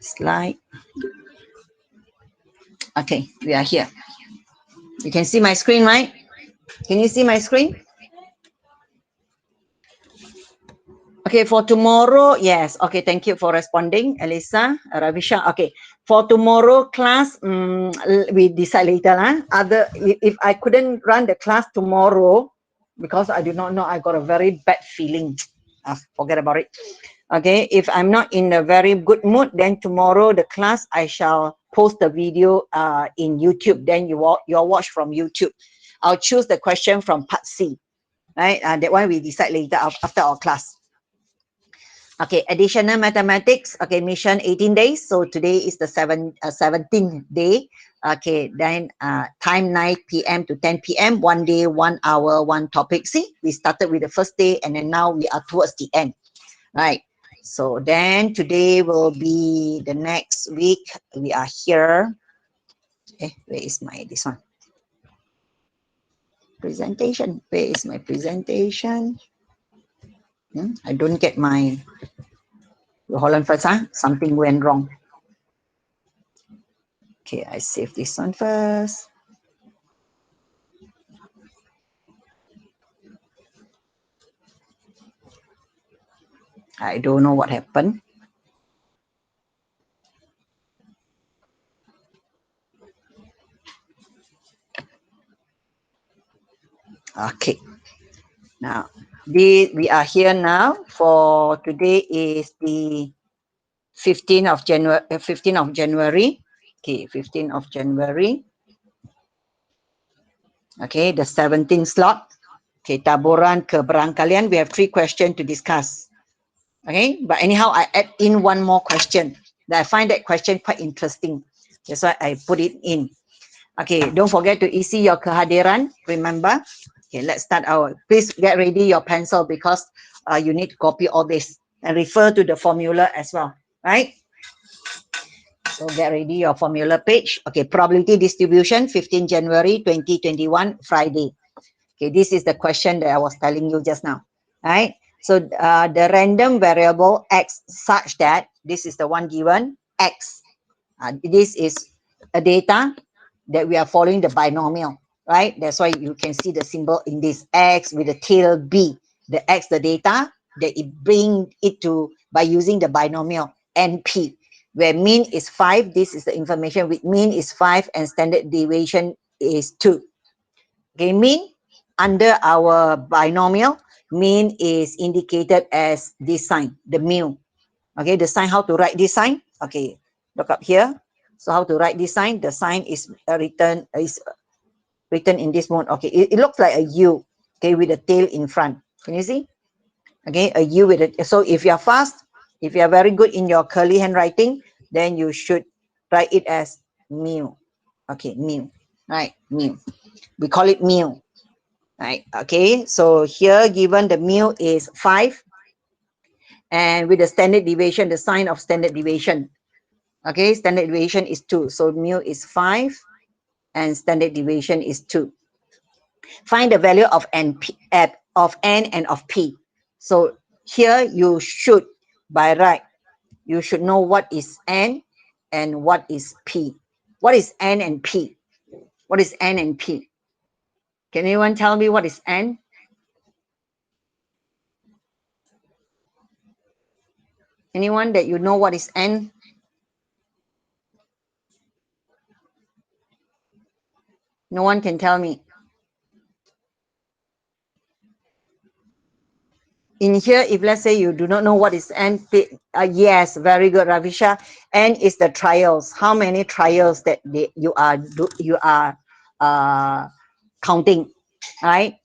Slide. Okay, we are here. You can see my screen, right? Can you see my screen? Okay, for tomorrow, yes. Okay, thank you for responding, Elisa, Ravisha. Okay, for tomorrow class, we decide later. If I couldn't run the class tomorrow, because I do not know, I got a very bad feeling. Forget about it. Okay, if I'm not in a very good mood, then tomorrow the class, I shall post the video in YouTube. Then you'll watch from YouTube. I'll choose the question from part C, right? That one we decide later after our class. Okay, additional mathematics. Okay, mission 18 days. So today is the 17th day. Okay, then time 9 p.m. to 10 p.m. 1 day, 1 hour, 1 topic. See, we started with the first day and then now we are towards the end, right? So then today will be the next week. We are here. Okay, where is my, this one? Presentation. Where is my presentation? I don't get my, hold on first, something went wrong. Okay, I save this one first. I don't know what happened. Okay, now we are here now. For today is the 15th of January. 15th of January. Okay, 15th of January. Okay, the 17th slot. Okay, taburan keberangkalian. We have 3 questions to discuss. Okay, but anyhow, I add in one more question. I find that question quite interesting. That's why I put it in. Okay, don't forget to isi your kehadiran. Remember. Okay, let's start our. Please get ready your pencil because you need to copy all this and refer to the formula as well. Right? So get ready your formula page. Okay, probability distribution, 15 January 2021, Friday. Okay, this is the question that I was telling you just now. Right? So the random variable x such that, this is the one given, x. This is a data that we are following the binomial, right? That's why you can see the symbol in this x with the tail b. The x, the data that it bring it to by using the binomial NP, where mean is 5. This is the information with mean is 5 and standard deviation is 2. Okay, mean under our binomial, mean is indicated as this sign, the mu. Okay, the sign, how to write this sign? Okay, look up here. So how to write this sign? The sign is written in this mode. Okay, it looks like a U, okay, with a tail in front. Can you see? Okay, a U with it. So if you are fast, if you are very good in your curly handwriting, then you should write it as mu. Okay, mu, right? Mu. We call it mu. Right, okay, so here given the mu is 5 and with the standard deviation, the sign of standard deviation, okay, standard deviation is 2, so mu is 5 and standard deviation is 2. Find the value of n and of p. So here you should, by right, you should know what is n and what is p. What is n and p? What is n and p? Can anyone tell me what is n? Anyone that you know what is n? No one can tell me. In here, if let's say you do not know what is n, yes, very good, Ravisha. N is the trials. How many trials that you are counting, right?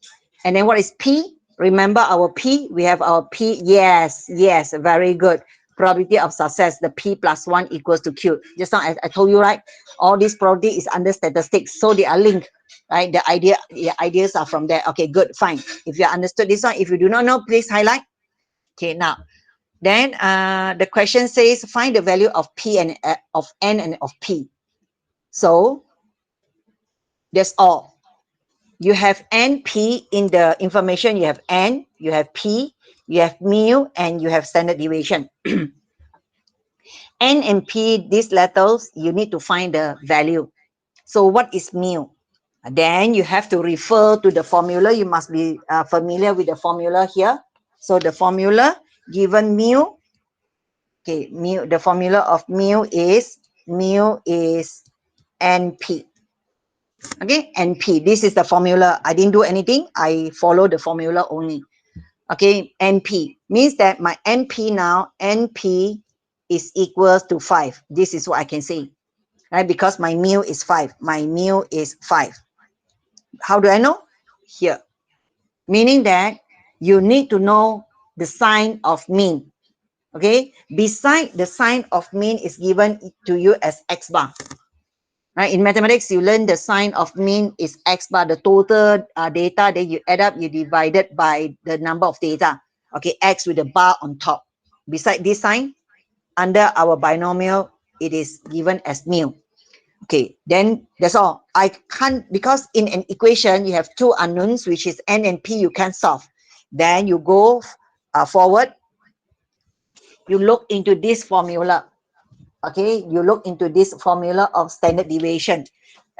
And then what is p? Remember our p? We have our p. Yes, very good. Probability of success, the p plus 1 equals to q. Just now I told you, right? All this probability is under statistics, so they are linked, right? The ideas are from there. Okay, good, fine. If you understood this one, if you do not know, please highlight. Okay, now then the question says find the value of p and of n and of p. So that's all. You have n, p in the information. You have n, you have p, you have mu, and you have standard deviation. N and P, these letters, you need to find the value. So what is mu? Then you have to refer to the formula. You must be familiar with the formula here. So the formula given mu, okay, mu, the formula of mu is NP. Okay, NP. This is the formula. I didn't do anything. I follow the formula only. Okay, NP means that my NP now, NP is equals to 5. This is what I can say, right? Because my mu is 5. My mu is 5. How do I know? Here. Meaning that you need to know the sign of mean. Okay, beside the sign of mean is given to you as x bar. Right? In mathematics, you learn the sign of mean is x bar, the total data that you add up, you divide it by the number of data. Okay, x with a bar on top. Beside this sign, under our binomial, it is given as mu. Okay, then that's all. I can't, because in an equation, you have two unknowns, which is n and p, you can't solve. Then you go forward, you look into this formula. Okay, you look into this formula of standard deviation.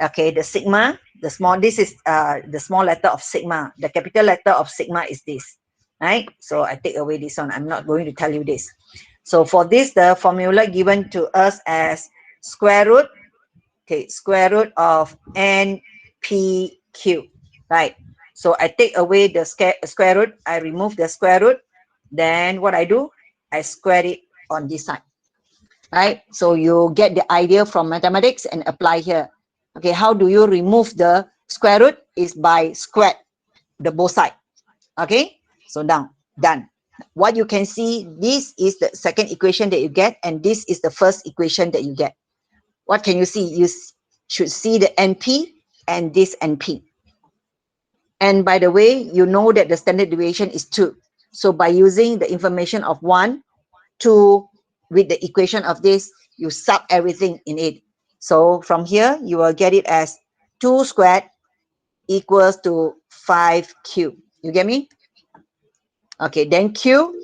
Okay, the sigma, the small, this is the small letter of sigma. The capital letter of sigma is this, right? So I take away this one. I'm not going to tell you this. So for this, the formula given to us as square root, okay, square root of NPQ, right? So I take away the square root, I remove the square root, then what I do, I square it on this side, right? So you get the idea from mathematics and apply here. Okay, how do you remove the square root? Is by square the both side. Okay, so now done. What you can see, this is the second equation that you get, and this is the first equation that you get. What can you see? You should see the NP and this NP. And by the way, you know that the standard deviation is 2. So by using the information of 1, 2, with the equation of this, you sub everything in it. So from here, you will get it as 2 squared equals to 5Q. You get me? Okay, then Q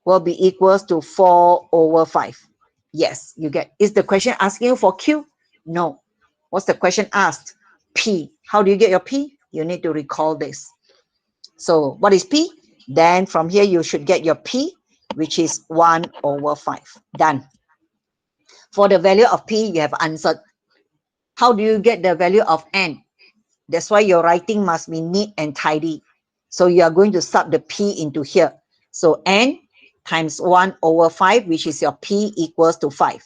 will be equals to 4 over 5. Yes, you get. Is the question asking you for Q? No. What's the question asked? P. How do you get your P? You need to recall this. So what is P? Then from here, you should get your P, which is 1 over 5. Done. For the value of P, you have answered. How do you get the value of N? That's why your writing must be neat and tidy. So you are going to sub the P into here. So N times 1 over 5, which is your P, equals to 5.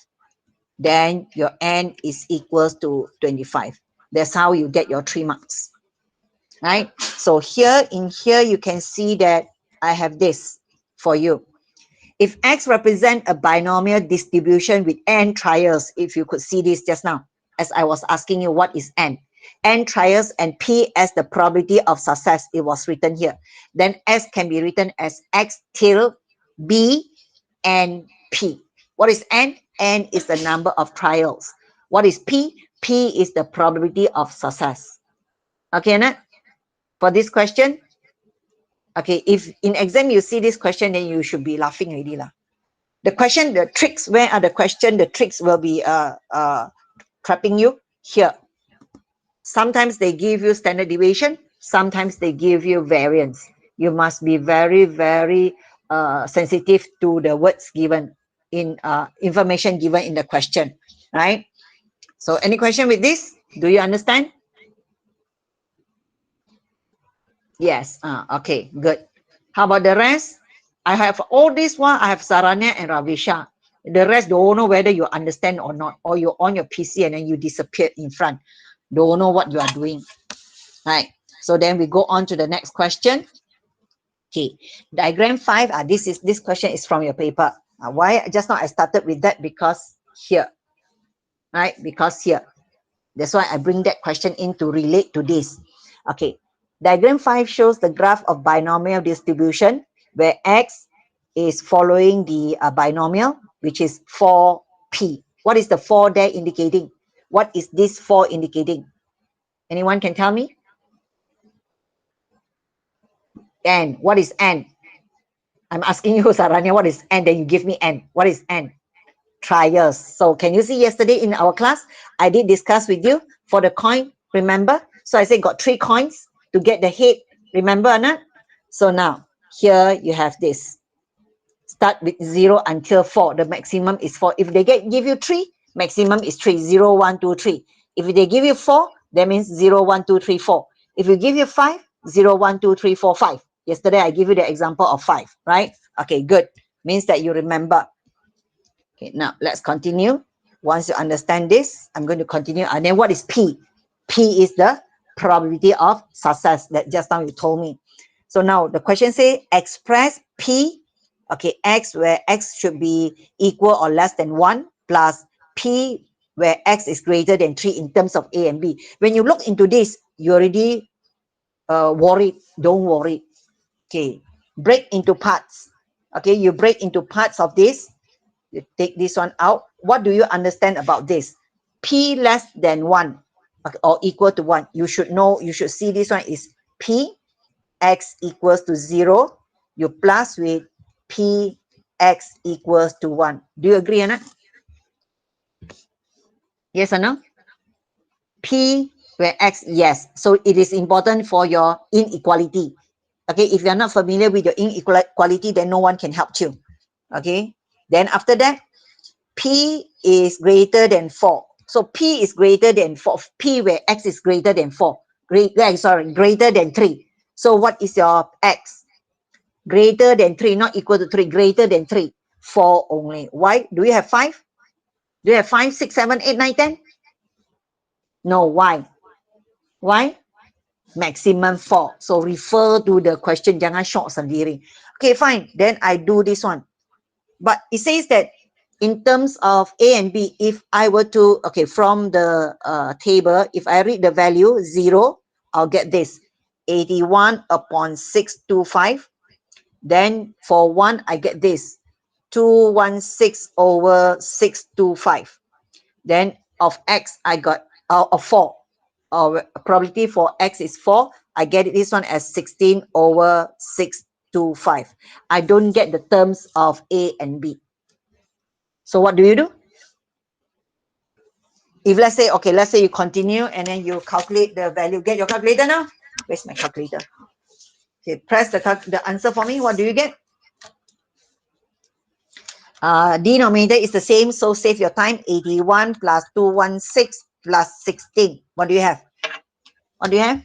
Then your N is equals to 25. That's how you get your 3 marks. Right? So here, in here, you can see that I have this for you. If X represent a binomial distribution with N trials, if you could see this just now, as I was asking you, what is N? N trials and P as the probability of success, it was written here. Then S can be written as X till B and P. What is N? N is the number of trials. What is P? P is the probability of success. Okay, Annette? For this question, okay, if in exam you see this question, then you should be laughing already lah. The question, the tricks, where are the question, the tricks will be trapping you here. Sometimes they give you standard deviation, sometimes they give you variance. You must be very, very sensitive to the words given in information given in the question, right? So any question with this? Do you understand? Yes. Okay, good. How about the rest? I have all this one. I have Saranya and Ravisha. The rest don't know whether you understand or not, or you're on your PC and then you disappear in front. Don't know what you are doing. Right. So then we go on to the next question. Okay. Diagram 5. This question is from your paper. Why just now I started with that? Because here. Right? Because here. That's why I bring that question in to relate to this. Okay. Diagram 5 shows the graph of binomial distribution where X is following the binomial, which is 4P. What is the 4 there indicating? What is this 4 indicating? Anyone can tell me? N. What is N? I'm asking you, Saranya, what is N? Then you give me N. What is N? trials. So can you see yesterday in our class, I did discuss with you for the coin, remember? So I said got 3 coins to get the head, remember or not? So now, here you have this. Start with 0 until 4. The maximum is 4. If they give you 3, maximum is 3. 0, 1, 2, 3. If they give you 4, that means 0, 1, 2, 3, 4. If you give you 5, 0, 1, 2, 3, 4, 5. Yesterday, I give you the example of 5, right? Okay, good. Means that you remember. Okay, now let's continue. Once you understand this, I'm going to continue. And then what is P? P is the probability of success that just now you told me. So now the question says express P, okay, X where X should be equal or less than 1 plus P where X is greater than 3 in terms of A and B. When you look into this, you already worried. Don't worry. Okay, break into parts. Okay, you break into parts of this. You take this one out. What do you understand about this? P less than 1 or equal to 1. You should know, you should see this one is P, X equals to 0. You plus with P, X equals to 1. Do you agree or not? Yes or no? P where X, yes. So it is important for your inequality. Okay, if you're not familiar with your inequality, then no one can help you. Okay, then after that, P is greater than 4. So P is greater than 4. P where X is greater than 4. Greater than 3. So what is your X? Greater than 3, not equal to 3. Greater than 3. 4 only. Why? Do you have 5? Do you have 5, 6, 7, 8, 9, 10? No. Why? Why? Maximum 4. So refer to the question. Jangan short sendiri. Okay, fine. Then I do this one. But it says that in terms of A and B, if I were to, okay, from the table, if I read the value 0, I'll get this 81 upon 625. Then for 1, I get this 216 over 625. Then of X, I got of 4. Probability for X is 4. I get this one as 16 over 625. I don't get the terms of A and B. So what do you do? If let's say, okay, let's say you continue and then you calculate the value. Get your calculator now. Where's my calculator? Okay, press the answer for me. What do you get? Denominator is the same, so save your time. 81 plus 216 plus 16. What do you have? What do you have?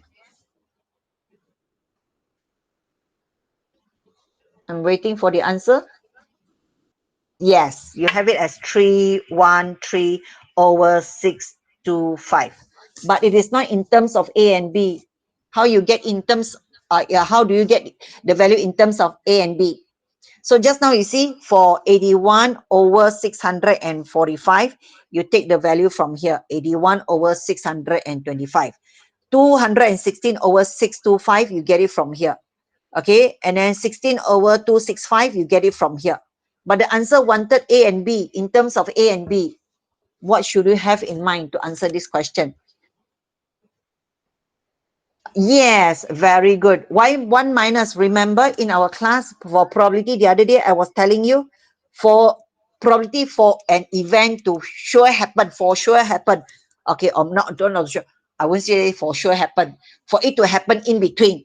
I'm waiting for the answer. Yes, you have it as 313 over 625. But it is not in terms of A and B. How you get in terms, how do you get the value in terms of A and B? So just now you see for 81 over 645, you take the value from here, 81 over 625. 216 over 625, you get it from here. Okay, and then 16 over 265, you get it from here. But the answer wanted A and B. In terms of A and B, what should you have in mind to answer this question? Yes, very good. Why 1 minus? Remember in our class for probability the other day, I was telling you for probability for an event to sure happen, for sure happen. Okay, I'm not sure. I won't say for sure happen. For it to happen in between,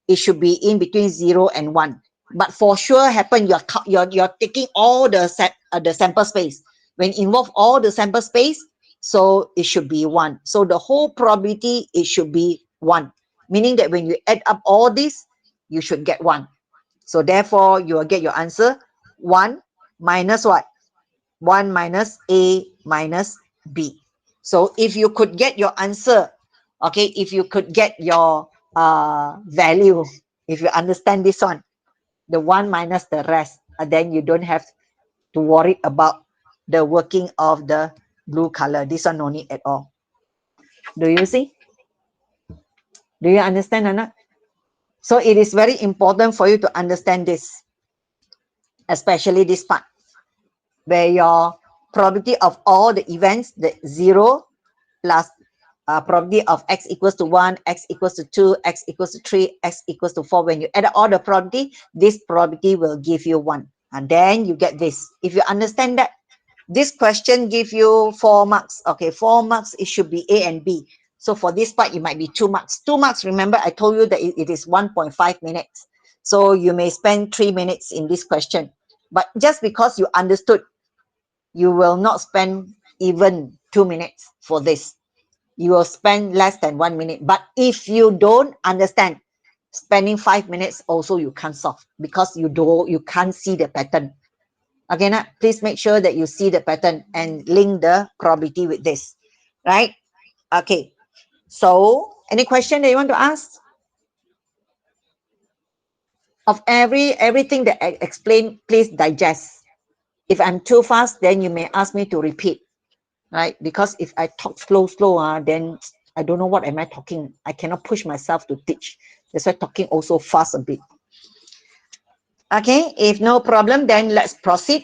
it should be in between 0 and 1. But for sure happen, you're taking all the sample space. When involve all the sample space, so it should be 1. So the whole probability, it should be 1. Meaning that when you add up all this, you should get 1. So therefore, you will get your answer 1 minus what? 1 minus A minus B. So if you could get your answer, okay, if you could get your value, if you understand this one, the 1 minus the rest, then you don't have to worry about the working of the blue color. This one no need at all. Do you see? Do you understand or not? So it is very important for you to understand this, especially this part, where your probability of all the events, the 0 plus probability of X equals to 1, X equals to 2, X equals to 3, X equals to 4. When you add all the probability, this probability will give you 1. And then you get this. If you understand that, This question give you 4 marks. Okay, 4 marks, it should be A and B. So for this part, it might be 2 marks. 2 marks, remember, I told you that it is 1.5 minutes. So you may spend 3 minutes in this question. But just because you understood, you will not spend even 2 minutes for this. You will spend less than 1 minute. But if you don't understand, spending 5 minutes also you can't solve because you can't see the pattern. Okay, now please make sure that you see the pattern and link the probability with this, right? Okay, so any question that you want to ask? Of everything that I explained, please digest. If I'm too fast, then you may ask me to repeat, right? Because if I talk slow, then I don't know what am I talking. I cannot push myself to teach. That's why talking also fast a bit. Okay, if no problem, then let's proceed.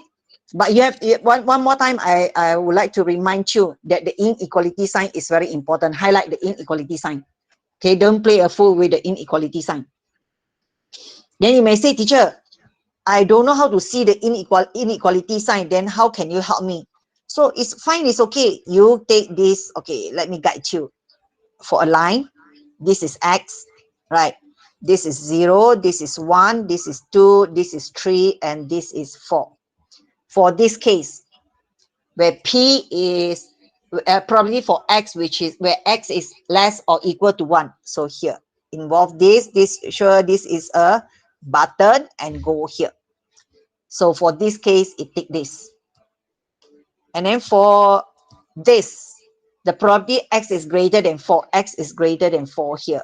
But you have one more time, I would like to remind you that the inequality sign is very important. Highlight the inequality sign. Okay, don't play a fool with the inequality sign. Then you may say, teacher, I don't know how to see the inequality sign. Then how can you help me? So it's fine, it's okay. You take this, okay, let me guide you. For a line, this is X, right? This is 0, this is 1, this is 2, this is 3, and this is 4. For this case, where P is probably for X, which is where X is less or equal to 1. So here, involve this sure this is a button and go here. So for this case, it take this. And then for this, the probability X is greater than 4. X is greater than 4 here.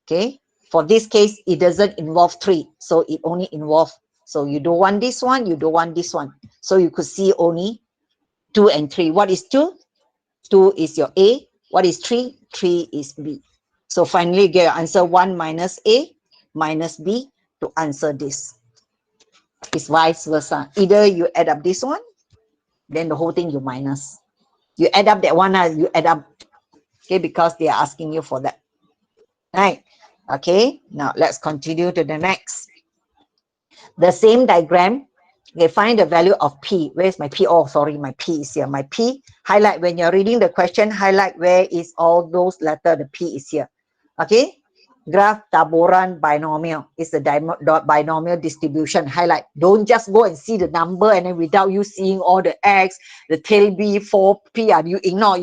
Okay. For this case, it doesn't involve 3. So it only involves, so you don't want this one, you don't want this one. So you could see only 2 and 3. What is 2? 2 is your A. What is 3? 3 is B. So finally, you get your answer 1 minus A minus B to answer this. It's vice versa. Either you add up this one, then the whole thing you minus. You add up that one, you add up. Okay, because they are asking you for that. Right. Okay, now let's continue to the next. The same diagram, okay, find the value of P. Where's my P? Oh, sorry, my P is here. My P, highlight when you're reading the question, highlight where is all those letters, the P is here. Okay, graph taburan binomial is the binomial distribution. Highlight. Don't just go and see the number and then without you seeing all the X, the tail B, 4, P, you ignore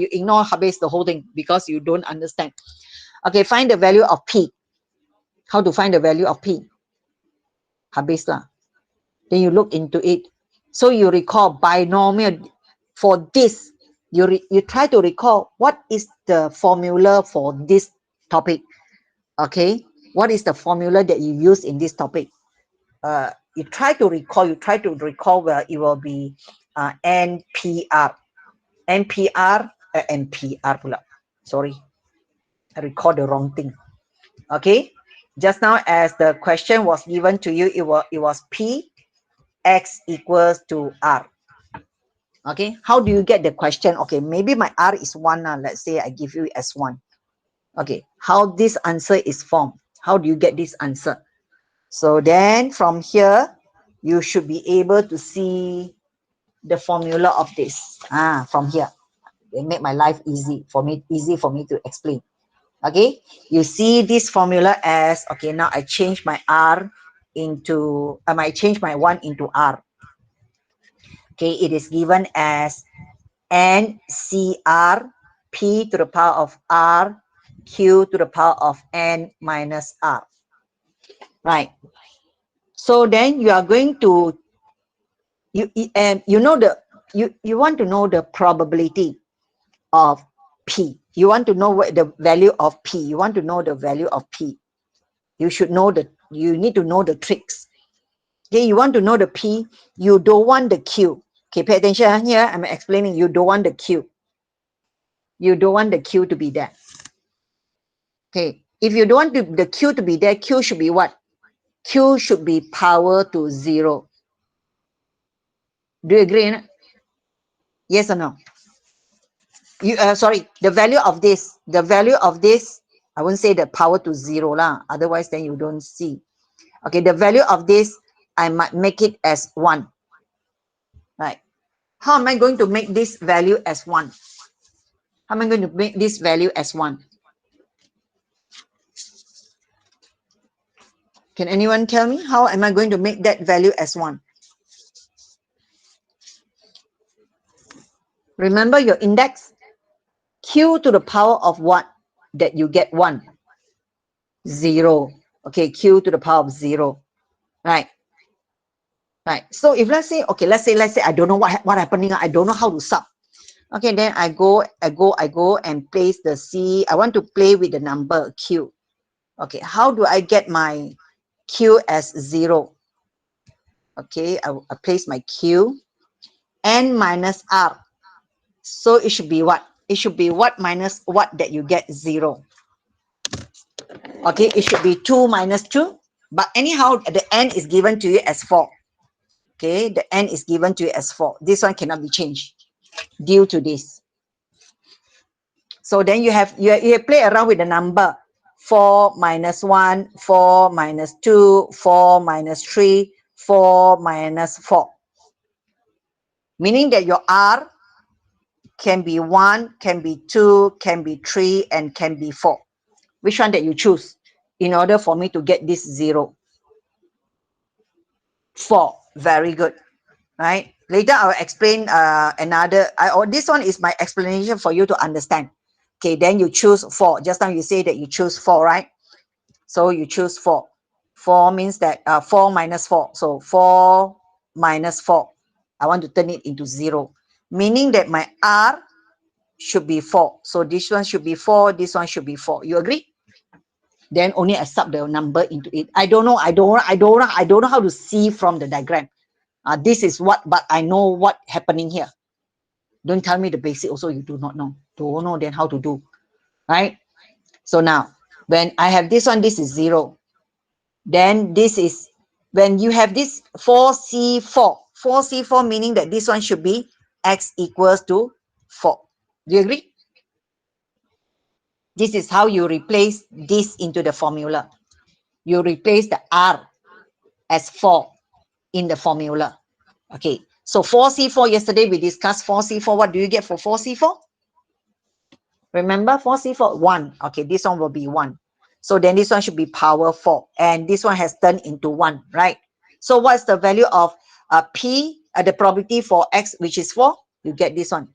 habis the whole thing because you don't understand. Okay, find the value of P. How to find the value of P? Habis lah. Then you look into it. So you recall binomial. For this, you try to recall what is the formula for this topic. Okay, what is the formula that you use in this topic? You try to recall where it will be NPR. NPR pula. Sorry, I recall the wrong thing. Okay, just now as the question was given to you, it was P X equals to R. Okay, how do you get the question? Okay, maybe my R is 1 now. Let's say I give you as 1. Okay, how this answer is formed? How do you get this answer? So then from here, you should be able to see the formula of this. From here. They make my life easy for me to explain. Okay, you see this formula as, okay, now I change my R into, I might change my 1 into R. Okay, it is given as NCR P to the power of R Q to the power of N minus R. Right. So then you are going to, you want to know the probability of P. You want to know what the value of P. You want to know the value of P. You need to know the tricks. Okay, you want to know the P. You don't want the Q. Okay, pay attention here. I'm explaining. You don't want the Q. You don't want the Q to be there. Okay, if you don't want the Q to be there, Q should be what? Q should be power to 0. Do you agree? Yes or no? Sorry, the value of this, I won't say the power to 0 lah. Otherwise, then you don't see. Okay, the value of this, I might make it as 1. Right. How am I going to make this value as 1? How am I going to make this value as 1? Can anyone tell me how am I going to make that value as 1? Remember your index? Q to the power of what? That you get 1. 0. Okay, Q to the power of 0. Right. Right. So if let's say, okay, let's say I don't know what happening. I don't know how to sub. Okay, then I go and place the C. I want to play with the number Q. Okay, how do I get my Q as 0? Okay, I place my Q. N minus R. So it should be what? It should be what minus what that you get 0. Okay, it should be 2 minus 2. But anyhow, the N is given to you as 4. Okay, the N is given to you as 4. This one cannot be changed due to this. So then you play around with the number 4 minus 1, 4 minus 2, 4 minus 3, 4 minus 4. Meaning that your R can be 1, can be 2, can be 3, and can be 4. Which one that you choose in order for me to get this 0? 4. Very good. Right? Later I will explain another. This one is my explanation for you to understand. Okay, then you choose 4. Just now you say that you choose 4, right? So you choose 4. 4 means that 4 minus 4. So 4 minus 4. I want to turn it into 0. Meaning that my R should be 4. So this one should be 4. This one should be 4. You agree? Then only I sub the number into it. I don't know how to see from the diagram. This is what, but I know what happening here. Don't tell me the basic also you do not know. Don't know then how to do. Right? So now, when I have this one, this is 0. Then this is, when you have this 4C4. 4C4 meaning that this one should be X equals to 4. Do you agree? This is how you replace this into the formula. You replace the R as 4 in the formula. Okay, so 4C4, yesterday we discussed 4C4. What do you get for 4C4? Remember 4C4? 1. Okay, this one will be 1. So then this one should be power 4. And this one has turned into 1, right? So what's the value of P, the probability for X, which is 4? You get this one.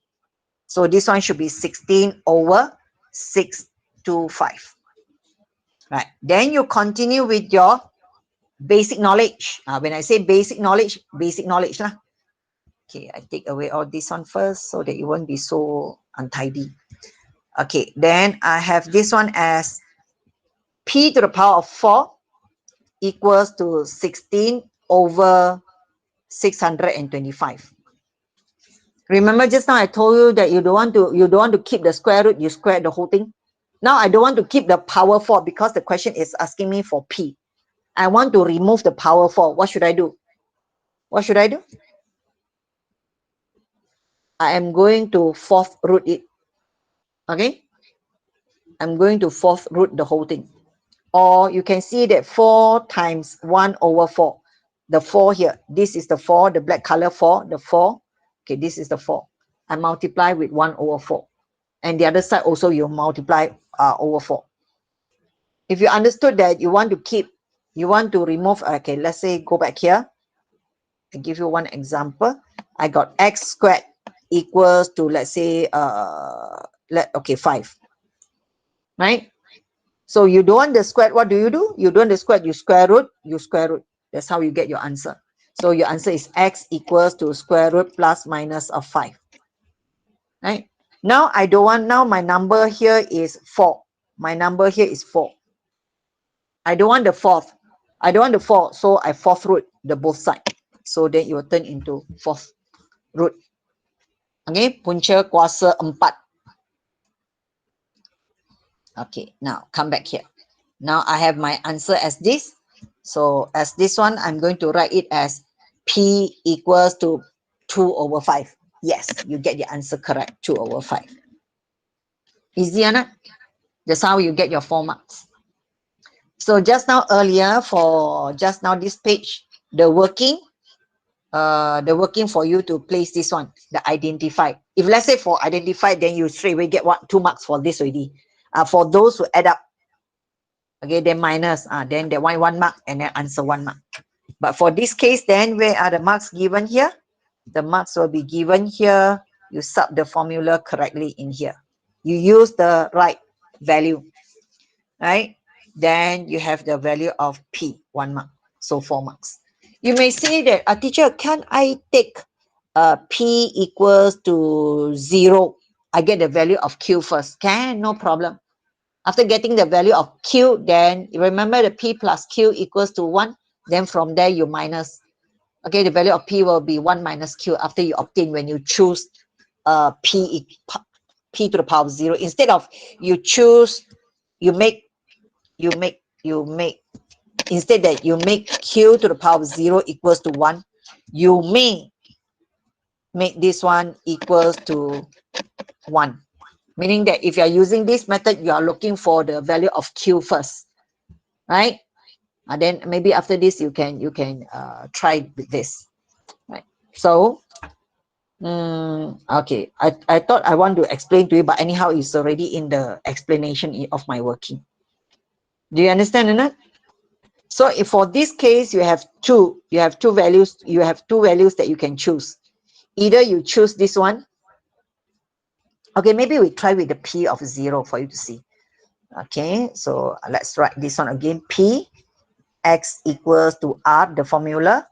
So this one should be 16 over 625. Right. Then you continue with your basic knowledge. When I say basic knowledge lah. Okay, I take away all this one first so that it won't be so untidy. Okay, then I have this one as P to the power of 4 equals to 16 over 625. Remember just now I told you that you don't want to keep the square root, you square the whole thing. Now I don't want to keep the power 4 because the question is asking me for P. I want to remove the power 4. What should I do? What should I do? I am going to 4th root it. Okay? I'm going to 4th root the whole thing. Or you can see that 4 times 1 over 4. The 4 here. This is the 4, the black color 4, the 4. Okay, this is the 4. I multiply with 1 over 4. And the other side also you multiply over 4. If you understood that you want to remove, okay, let's say go back here. I give you one example. I got X squared equals to, let's say, 5. Right? So you don't want the square, what do? You don't want the square, you square root. That's how you get your answer. So your answer is X equals to square root plus minus of 5. Right? Now I don't want, now my number here is 4. My number here is 4. I don't want the 4th. I don't want the 4, so I 4th root the both side. So then it will turn into 4th root. Okay, punca kuasa 4. Okay, now come back here. Now I have my answer as this. So as this one, I'm going to write it as P equals to 2 over 5. Yes, you get the answer correct, 2 over 5. Easy or not? That's how you get your 4 marks. So just now earlier, for just now this page, the working, the working for you to place this one, the identify. If let's say for identify, then you straight away get 2 marks for this already. For those who add up, okay, then minus, then the 1 mark, and then answer 1 mark. But for this case, then where are the marks given here? The marks will be given here. You sub the formula correctly in here. You use the right value, right? Then you have the value of P, 1 mark. So 4 marks. You may say that, teacher, can I take P equals to 0? I get the value of Q first. Can, no problem. After getting the value of Q, then remember the P plus Q equals to 1. Then from there you minus. Okay, the value of P will be 1 minus Q after you obtain when you choose P to the power of 0. Instead of you choose, instead that you make Q to the power of 0 equals to 1, you may make this one equals to 1. Meaning that if you are using this method, you are looking for the value of Q first, right? And then maybe after this, you can try with this, right? So, okay, I thought I want to explain to you, but anyhow, it's already in the explanation of my working. Do you understand, Anna? So if for this case, you have two values that you can choose. Either you choose this one. Okay, maybe we try with the P of 0 for you to see. Okay, so let's write this one again. P x equals to R, the formula,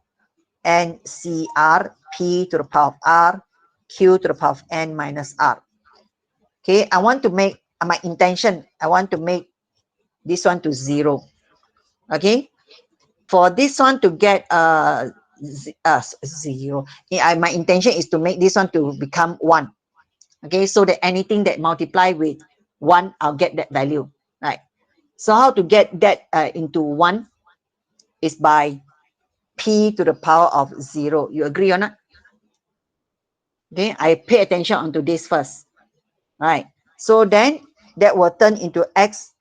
and CR, P to the power of R, Q to the power of N minus R. Okay, I want to make, my intention, I want to make this one to 0. Okay, for this one to get 0, my intention is to make this one to become 1. Okay, so that anything that multiply with 1, I'll get that value, right? So how to get that into 1 is by P to the power of 0. You agree or not? Okay, I pay attention onto this first, right? So then that will turn into X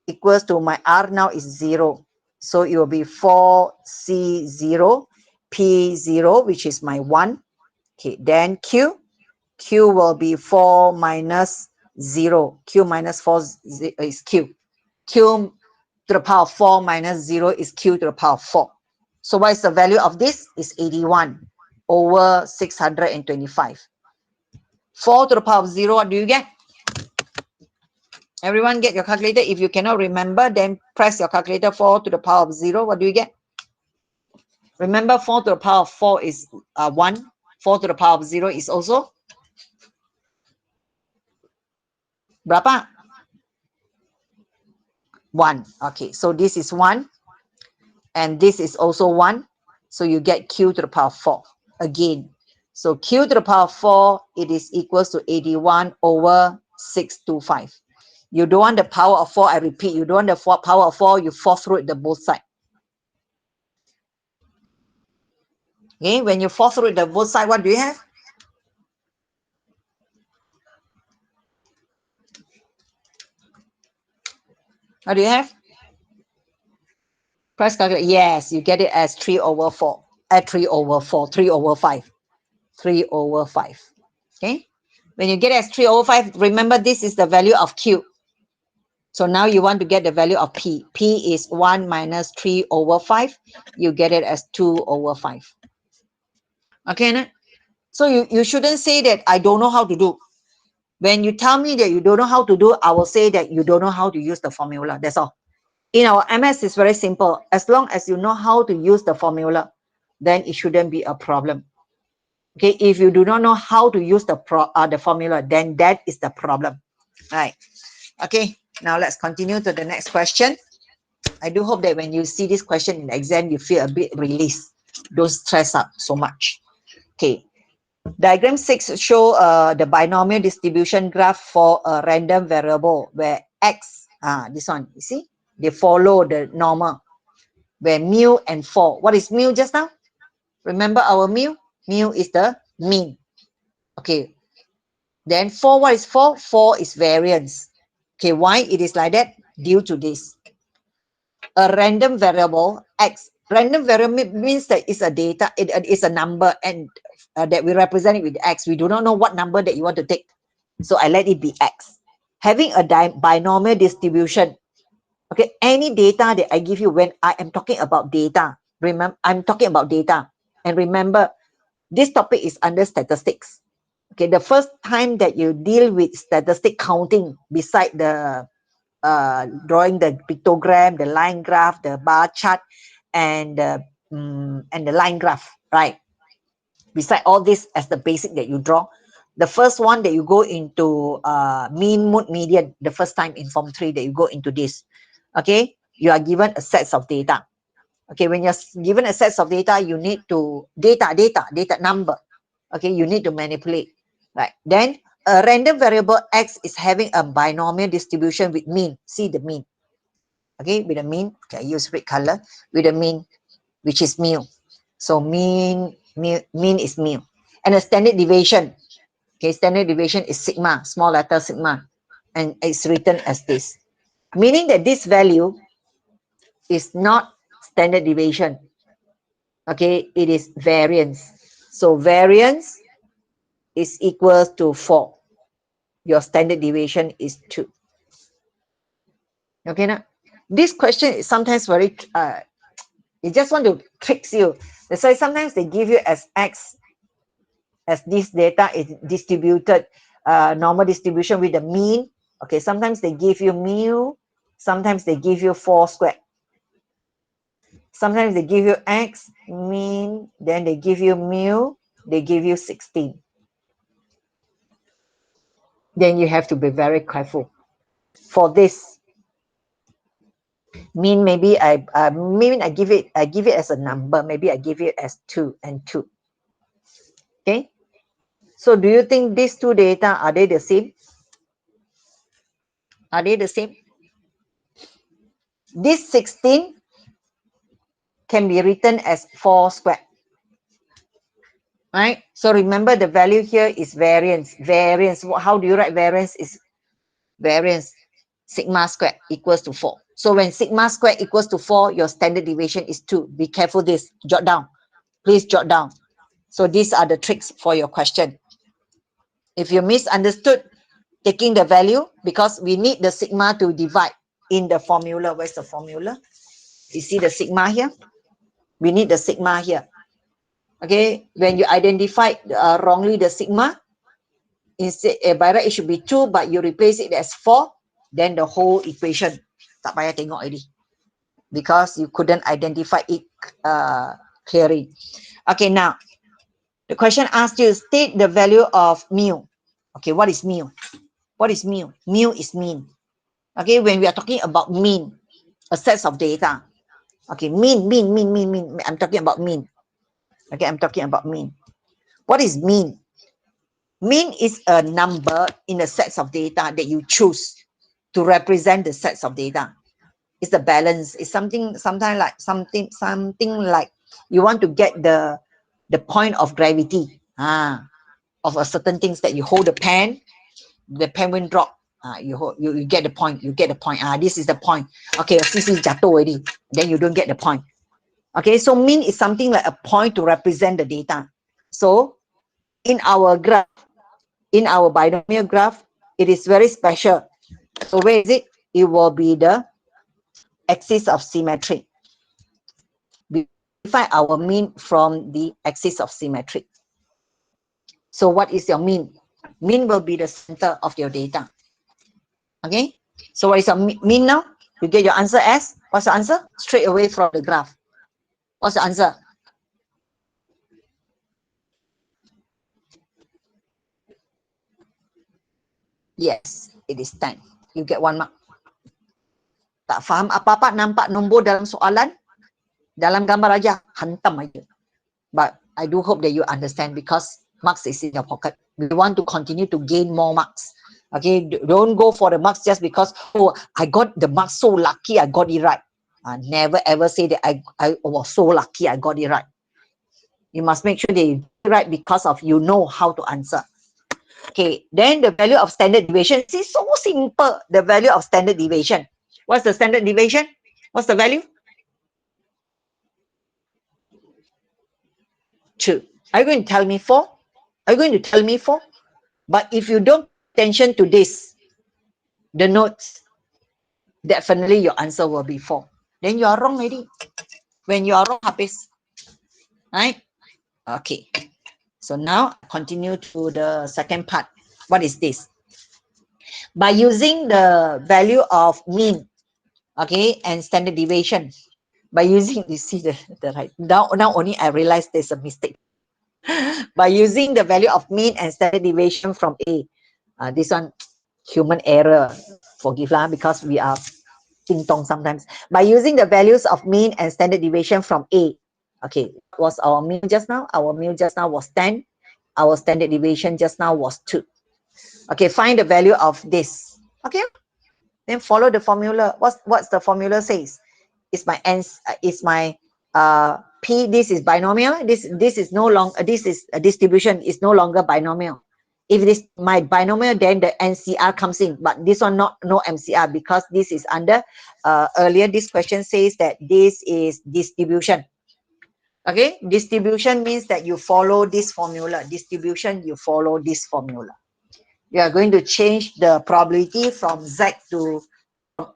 equals to my R now is 0. So it will be 4C0, P0, which is my 1. Okay, then Q will be 4 minus 0. Q minus 4 is Q. Q to the power of 4 minus 0 is Q to the power of 4. So what is the value of this? Is 81 over 625. 4 to the power of 0, what do you get? Everyone get your calculator. If you cannot remember, then press your calculator. 4 to the power of 0, what do you get? Remember, 4 to the power of 4 is 1. 4 to the power of 0 is also berapa? 1. Okay, so this is 1. And this is also 1. So you get Q to the power of 4 again. So Q to the power of 4, it is equals to 81 over 625. You don't want the power of 4, I repeat, you don't want the power of 4, you 4 through it the both sides. Okay, when you 4 through it the both sides, what do you have? What do you have? Press calculator. Yes, you get it as 3 over 4. 3 over 4, 3 over 5. 3 over 5. Okay, when you get it as 3 over 5, remember this is the value of Q. So now you want to get the value of P. P is 1 minus 3 over 5. You get it as 2 over 5. Okay, so you shouldn't say that I don't know how to do. When you tell me that you don't know how to do, I will say that you don't know how to use the formula. That's all. In our MS, it's very simple. As long as you know how to use the formula, then it shouldn't be a problem. Okay, if you do not know how to use the formula, then that is the problem. Right. Okay, now let's continue to the next question. I do hope that when you see this question in the exam, you feel a bit released. Don't stress out so much. Okay. Diagram 6 show the binomial distribution graph for a random variable where x, this one, you see, they follow the normal, where mu and 4. What is mu just now? Remember our mu? Mu is the mean. Okay. Then 4, what is 4? 4 is variance. Okay, why it is like that? Due to this. A random variable x Random variable means that it's a data, it is a number, and that we represent it with X. We do not know what number that you want to take. So I let it be X. Having a binomial distribution. Okay, any data that I give you, when I am talking about data, remember, I'm talking about data. And remember, this topic is under statistics. Okay, the first time that you deal with statistic counting, beside the drawing the pictogram, the line graph, the bar chart, and the line graph, right? Beside all this as the basic that you draw, the first one that you go into mean, mode, median, the first time in Form 3 that you go into this, okay, you are given a set of data. Okay, when you're given a set of data, you need to data number. Okay, you need to manipulate, right? Then a random variable X is having a binomial distribution with mean. See the mean. Okay, with a mean. Okay, I use red color with a mean, which is mu. So mean is mu. And a standard deviation. Okay, standard deviation is sigma, small letter sigma, and it's written as this, meaning that this value is not standard deviation. Okay, it is variance. So variance is equals to 4. Your standard deviation is 2. Okay, now this question is sometimes very they just want to trick you. That's why sometimes they give you as X, as this data is distributed, normal distribution with the mean. Okay, sometimes they give you mu, sometimes they give you 4 squared. Sometimes they give you X, mean, then they give you mu, they give you 16. Then you have to be very careful. For this, mean, maybe I give it as a number. Maybe I give it as 2 and 2. Okay. So do you think these two data, are they the same? Are they the same? This 16 can be written as 4 squared. Right? So remember, the value here is variance. Variance, how do you write variance? Is variance sigma squared equals to 4. So when sigma squared equals to 4, your standard deviation is 2. Be careful this. Jot down. Please jot down. So these are the tricks for your question. If you misunderstood taking the value, because we need the sigma to divide in the formula. Where's the formula? You see the sigma here? We need the sigma here. Okay, when you identify wrongly the sigma, instead by right it should be 2, but you replace it as 4, then the whole equation tak payah tengok already, because you couldn't identify it clearly. Okay, now the question asked you, state the value of mu. Okay, what is mu? What is mu? Mu is mean. Okay, when we are talking about mean, a set of data. Okay, mean. I'm talking about mean. Okay, I'm talking about mean. What is mean? Mean is a number in a set of data that you choose to represent the sets of data. It's a balance. It's something like something like you want to get the point of gravity of a certain things, that you hold the pen won't drop. You get the point. This is the point. Okay, CC jatuh already. Then you don't get the point. Okay, so mean is something like a point to represent the data. So in our graph, in our binomial graph, it is very special. So where is it? It will be the axis of symmetry. We define our mean from the axis of symmetry. So what is your mean? Mean will be the center of your data. Okay, so what is your mean now? You get your answer as, what's the answer? Straight away from the graph. What's the answer? Yes, it is 10. You get 1 mark. Tak faham apa-apa, nampak nombor dalam soalan, dalam gambar aja, hantam aja. But I do hope that you understand, because marks is in your pocket. We want to continue to gain more marks. Okay, don't go for the marks just because, oh, I got the marks, so lucky I got it right. Never ever say that I was so lucky I got it right. You must make sure that you get it right because of you know how to answer. Okay, then the value of standard deviation. See, so simple, the value of standard deviation. What's the standard deviation? What's the value? 2. Are you going to tell me 4? Are you going to tell me 4? But if you don't pay attention to this, the notes, definitely your answer will be 4. Then you are wrong already. When you are wrong, habis. Right? Okay. So now continue to the second part. What is this? By using the value of mean, okay, and standard deviation, by using, you see the right, now only I realize there's a mistake. By using the value of mean and standard deviation from A, this one, human error, forgive lah, because we are ting tong sometimes. By using the values of mean and standard deviation from A, okay, what was our mean just now? Our mean just now was 10. Our standard deviation just now was 2. Okay, find the value of this. Okay, then follow the formula. What's the formula says? Is my P, this is binomial. This is no longer, this is a distribution, is no longer binomial. If it is my binomial, then the NCR comes in, but this one no MCR, because this is under earlier this question says that this is distribution. Okay, distribution means that you follow this formula. Distribution, you follow this formula. You are going to change the probability from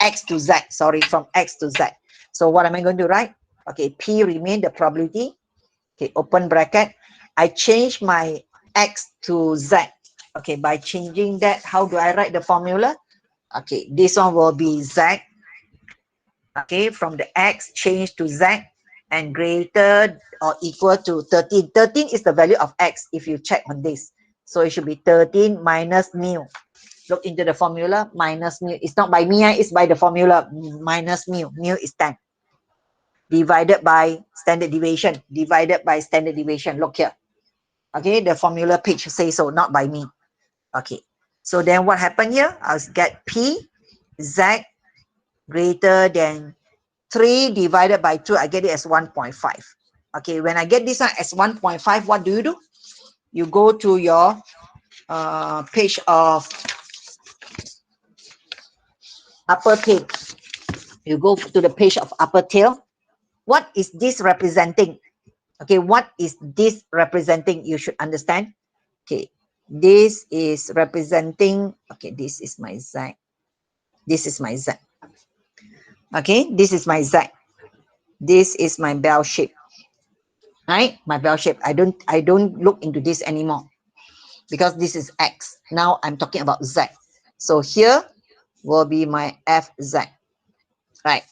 X to Z, sorry, from X to Z. So what am I going to write? Okay, P remain the probability. Okay, open bracket. I change my X to Z. Okay, by changing that, how do I write the formula? Okay, this one will be Z. Okay, from the X change to Z and greater or equal to 13. 13 is the value of X if you check on this. So it should be 13 minus mu. Look into the formula, minus mu. It's not by me, it's by the formula, minus mu. Mu is 10. Divided by standard deviation. Divided by standard deviation. Look here. Okay, the formula page says so, not by me. Okay. So then what happened here? I'll get P, Z greater than 3 divided by 2. I get it as 1.5. Okay, when I get this one as 1.5, what do? You go to your page of upper tail. You go to the page of upper tail. What is this representing? Okay, what is this representing? You should understand. Okay, this is representing, okay, this is my Z. This is my Z. Okay, this is my Z. This is my bell shape. Right? My bell shape. I don't look into this anymore because this is X. Now I'm talking about Z. So here will be my FZ. Right?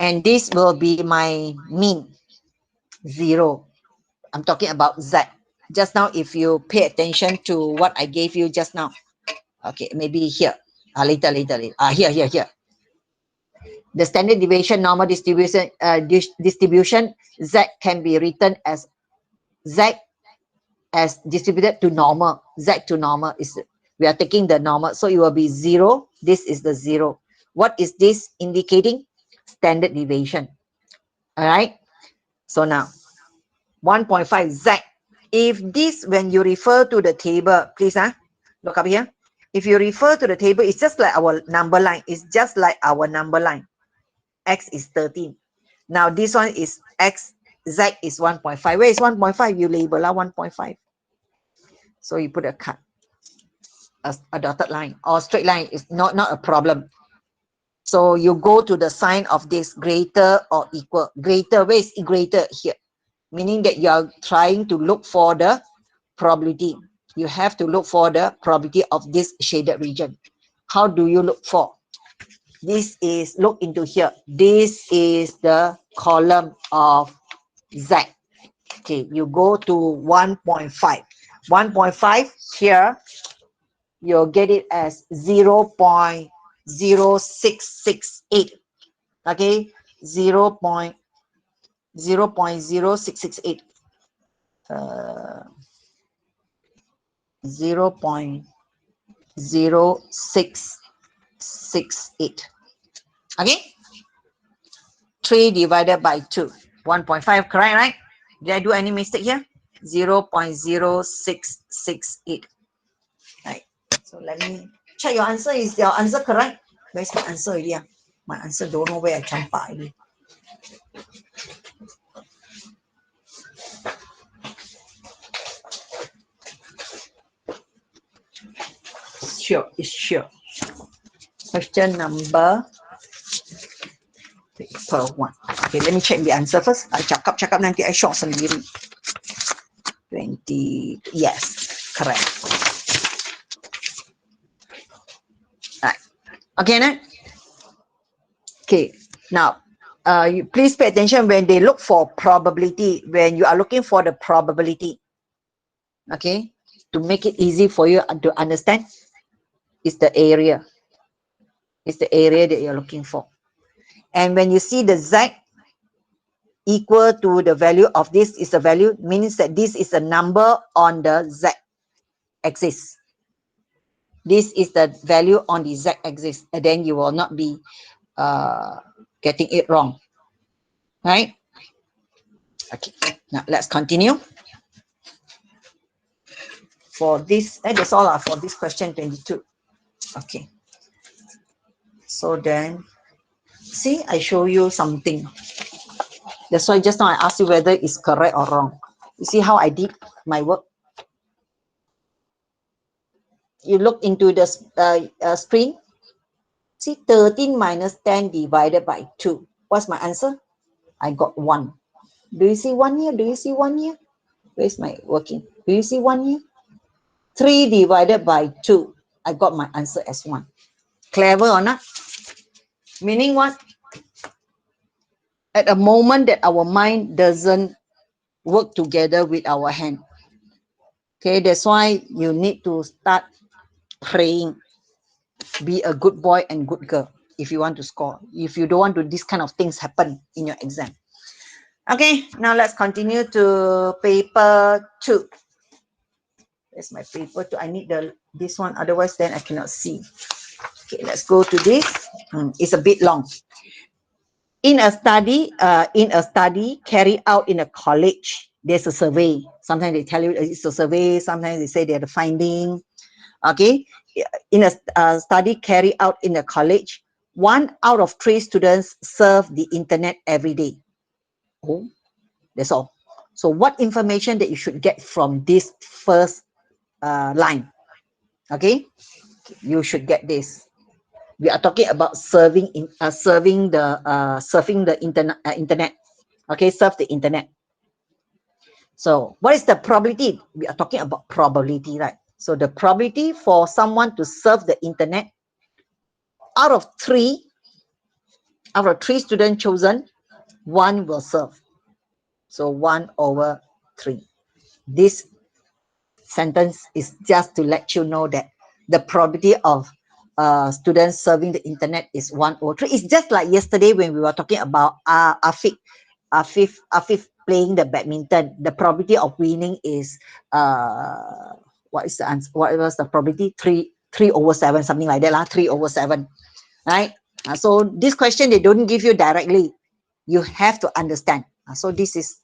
And this will be my mean, 0. I'm talking about Z. Just now, if you pay attention to what I gave you just now. Okay, maybe here. Later. Here. The standard deviation, normal distribution, distribution, Z can be written as Z as distributed to normal. Z to normal is, we are taking the normal. So it will be 0. This is the 0. What is this indicating? Standard deviation. All right. So now, 1.5 Z. If this, when you refer to the table, please look up here. If you refer to the table, it's just like our number line. It's just like our number line. X is 13. Now this one is X, Z is 1.5. Where is 1.5? You label 1.5. So you put a cut, a dotted line or straight line is not a problem. So you go to the sign of this, greater or equal. Greater, where is greater? Here. Meaning that you are trying to look for the probability. You have to look for the probability of this shaded region. How do you look for? This is, look into here. This is the column of Z. Okay, you go to 1.5. 1.5 here, you'll get it as 0.0668. Okay, 0.0668. 0.0668. Okay, 3 divided by 2, 1.5, correct, right? Did I do any mistake here? 0.0668. Right. So let me check your answer. Is your answer correct? Where's my answer already? My answer don't know where I jump already. Sure, it's sure. Question number paper 1. Okay, let me check the answer first. I cakap nanti I shock sendiri. 20, yes, correct. Right. Okay, now. Okay, now you please pay attention when they look for probability, when you are looking for the probability. Okay, to make it easy for you to understand, is the area. It's the area that you're looking for. And when you see the Z equal to the value of this is a value, means that this is a number on the Z axis. This is the value on the Z axis, and then you will not be getting it wrong. Right? Okay, now let's continue. For this, that's all for this question 22. Okay. So then, see, I show you something. That's why just now I asked you whether it's correct or wrong. You see how I did my work? You look into the screen. See, 13 minus 10 divided by 2. What's my answer? I got 1. Do you see 1 here? Do you see 1 here? Where's my working? Do you see 1 here? 3 divided by 2. I got my answer as 1. Clever or not? Meaning what? At a moment that our mind doesn't work together with our hand. Okay, that's why you need to start praying. Be a good boy and good girl if you want to score. If you don't want to, this kind of things happen in your exam. Okay, now let's continue to paper 2. There's my paper 2. I need this one, otherwise then I cannot see. Okay, let's go to this. It's a bit long. In a study carried out in a college, there's a survey. Sometimes they tell you it's a survey. Sometimes they say they're the finding. Okay, in a study carried out in a college, 1 out of 3 students surf the internet every day. Oh, that's all. So what information that you should get from this first line? Okay, you should get this. We are talking about surfing the internet. Okay, surf the internet. So what is the probability? We are talking about probability, right? So the probability for someone to surf the internet, out of 3 students chosen, 1 will surf. So 1 over 3. This sentence is just to let you know that the probability of students serving the internet is 1 over 3. It's just like yesterday when we were talking about Afif playing the badminton. The probability of winning is what is the answer? What was the probability? 3 over 7, something like that, 3 over 7, right? So this question they don't give you directly. You have to understand. So this is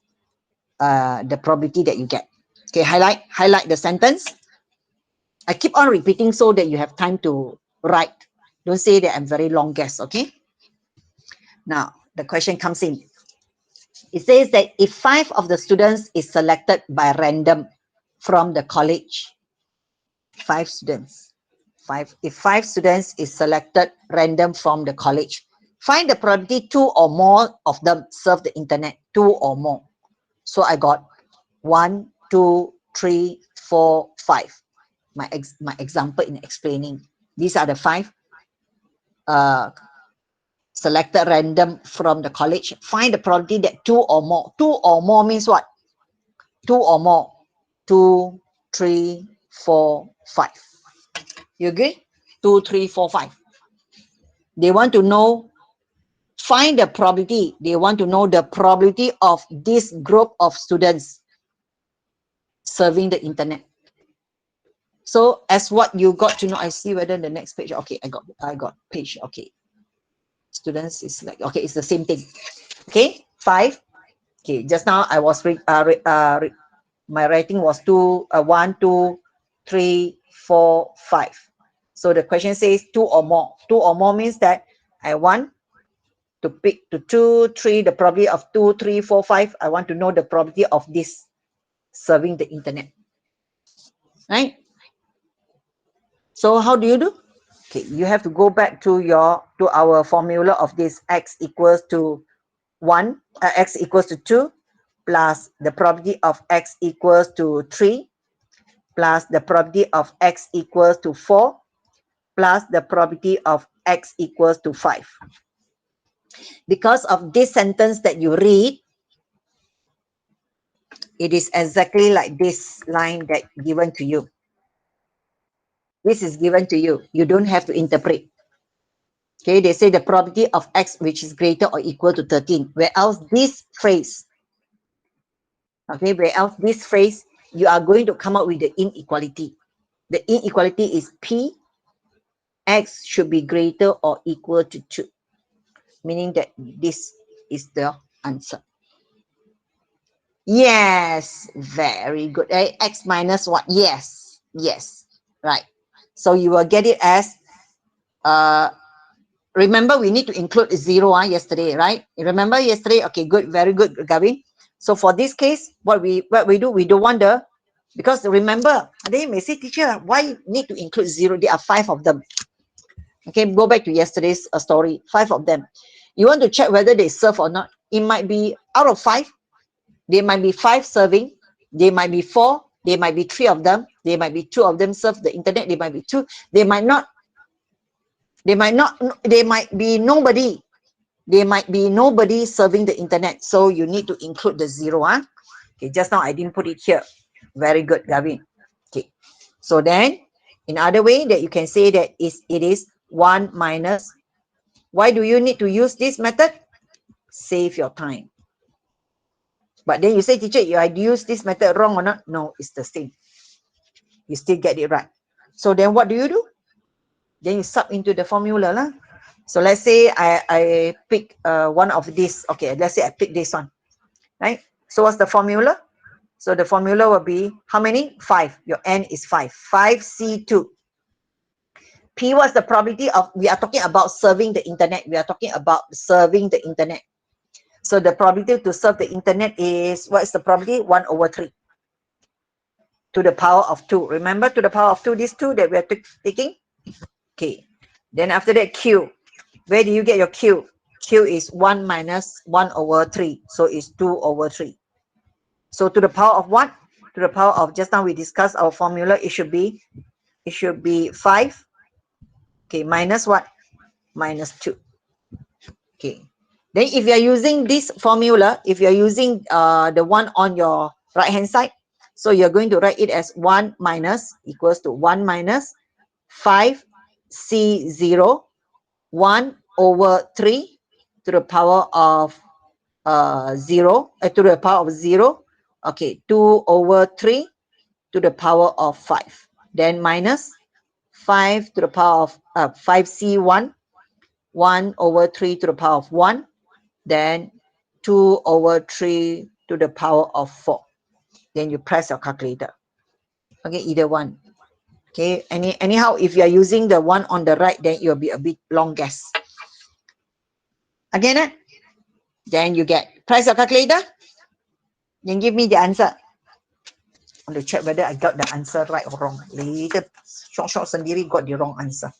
the probability that you get. Okay, highlight the sentence. I keep on repeating so that you have time to write. Don't say that I'm very long guess, okay? Now, the question comes in. It says that if 5 of the students is selected by random from the college, 5 students, if 5 students is selected random from the college, find the probability 2 or more of them surf the internet, 2 or more. So I got 1, 2, 3, 4, 5. My example in explaining. These are the 5 selected random from the college. Find the probability that 2 or more. 2 or more means what? 2 or more. 2, 3, 4, 5. You agree? 2, 3, 4, 5. They want to know, find the probability. They want to know the probability of this group of students serving the internet. So as what you got to know, I see whether the next page. Okay, I got page. Okay, students is like, okay, it's the same thing. Okay, 5. Okay, just now I was my writing was 1, 2, 3, 4, 5. So the question says 2 or more. 2 or more means that I want to pick to 2, 3, the probability of 2, 3, 4, 5. I want to know the probability of this serving the internet. Right? So how do you do? Okay, you have to go back to our formula of this x equals to 1, x equals to 2 plus the probability of x equals to 3 plus the probability of x equals to 4 plus the probability of x equals to 5. Because of this sentence that you read, it is exactly like this line that given to you. This is given to you. You don't have to interpret. Okay, they say the probability of x which is greater or equal to 13. Where else this phrase, okay, where else this phrase, you are going to come up with the inequality. The inequality is P, x should be greater or equal to 2. Meaning that this is the answer. Yes, very good. X minus what? Yes, yes, right. So you will get it as, remember we need to include 0 yesterday, right? You remember yesterday? Okay, good, very good, Gavin. So for this case, what we do, we don't want the, because remember, they may say, teacher, why need to include 0? There are 5 of them. Okay, go back to yesterday's story, 5 of them. You want to check whether they serve or not. It might be out of 5, there might be 5 serving, there might be 4, there might be 3 of them, there might be 2 of them serve the internet, there might be 2, there might be nobody. There might be nobody serving the internet. So you need to include the 0. Okay, just now I didn't put it here. Very good, Gavin. Okay. So then, in other way that you can say that it is 1 minus. Why do you need to use this method? Save your time. But then you say, teacher, I use this method wrong or not? No, it's the same. You still get it right. So then what do? Then you sub into the formula lah. So let's say I pick one of these. Okay, let's say I pick this one. Right? So what's the formula? So the formula will be how many? 5. Your n is 5. 5C2. P was the probability of, we are talking about serving the internet. We are talking about serving the internet. So the probability to serve the internet is, what is the probability? 1 over 3 to the power of 2. Remember, to the power of 2, these 2 that we are taking? Okay. Then after that, Q. Where do you get your Q? Q is 1 minus 1 over 3. So it's 2 over 3. So to the power of what? To the power of, just now we discussed our formula, it should be 5. Okay, minus what? Minus 2. Okay. Then if you are using this formula, if you are using the one on your right hand side, so you're going to write it as 1 minus equals to 1 minus 5C0 1 over 3 to the power of 0, to the power of 0. Okay, 2 over 3 to the power of 5. Then minus 5 to the power of 5C1, 1 over 3 to the power of 1. Then 2 over 3 to the power of 4. Then you press your calculator. Okay, either one. Okay, anyhow, if you are using the one on the right, then it will be a bit long guess. Again, then you get, press your calculator, then give me the answer. I want to check whether I got the answer right or wrong. Later, short sendiri got the wrong answer.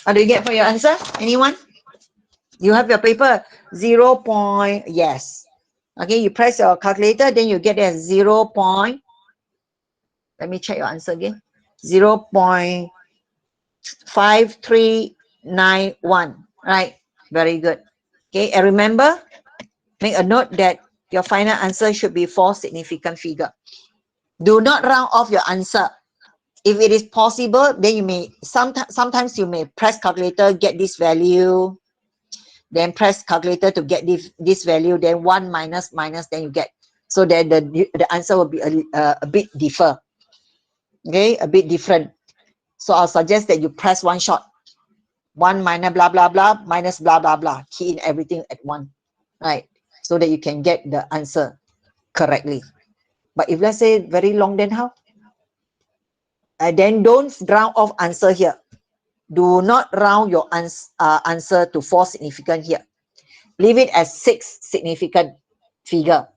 What do you get for your answer? Anyone? You have your paper, 0 point, yes. Okay, you press your calculator, then you get a 0 point, let me check your answer again, 0.5391, right? Very good. Okay, and remember, make a note that your final answer should be 4 significant figure. Do not round off your answer. If it is possible, then you may, sometimes you may press calculator, get this value, then press calculator to get this value, then 1 minus, then you get. So then the answer will be a bit differ. Okay, a bit different. So I'll suggest that you press one shot. 1 minus blah, blah, blah, minus blah, blah, blah. Key in everything at one. Right? So that you can get the answer correctly. But if let's say very long, then how? Then don't round off answer here. Do not round your answer to 4 significant here. Leave it as 6 significant figure.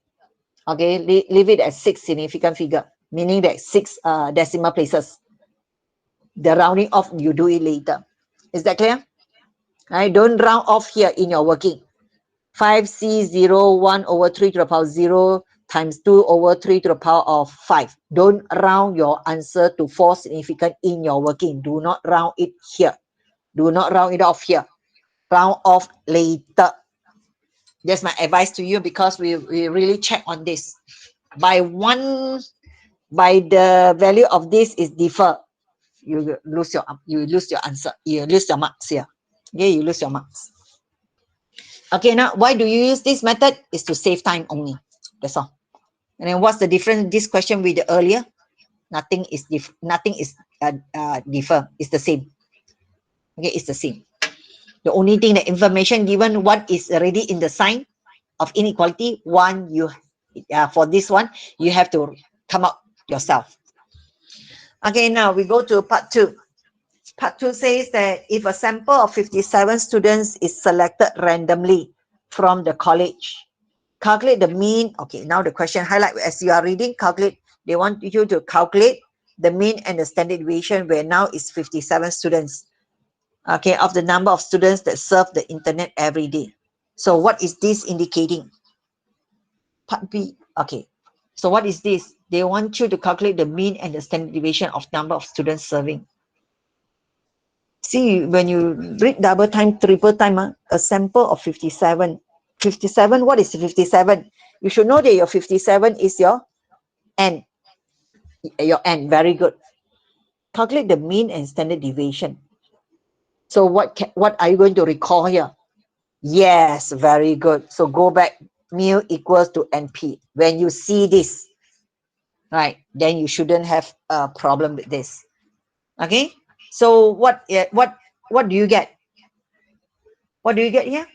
Okay, leave it as 6 significant figure, meaning that 6 decimal places. The rounding off, you do it later. Is that clear? Right? Don't round off here in your working. 5C0 1 over 3 to the power 0 times 2 over 3 to the power of 5. Don't round your answer to 4 significant in your working. Do not round it here. Do not round it off here. Round off later. That's my advice to you, because we really check on this. By the value of this is differ, you lose your answer. You lose your marks here. Okay, you lose your marks. Okay, now why do you use this method? Is to save time only. That's all. And then what's the difference this question with the earlier? Nothing is differ. It's the same. Okay, it's the same. The only thing, the information given, what is already in the sign of inequality, one you for this one you have to come up yourself. Okay, now we go to part 2. Part 2 says that if a sample of 57 students is selected randomly from the college, calculate the mean. Okay, now the question highlight as you are reading, calculate. They want you to calculate the mean and the standard deviation, where now is 57 students. Okay, of the number of students that surf the internet every day. So what is this indicating? Part B. Okay, so what is this? They want you to calculate the mean and the standard deviation of number of students serving. See, when you read double time, triple time, a sample of 57. 57, what is 57? You should know that your 57 is your n. Your n, very good. Calculate the mean and standard deviation. So what are you going to recall here? Yes, very good. So go back, mu equals to NP. When you see this, right, then you shouldn't have a problem with this. Okay, so what do you get? What do you get here?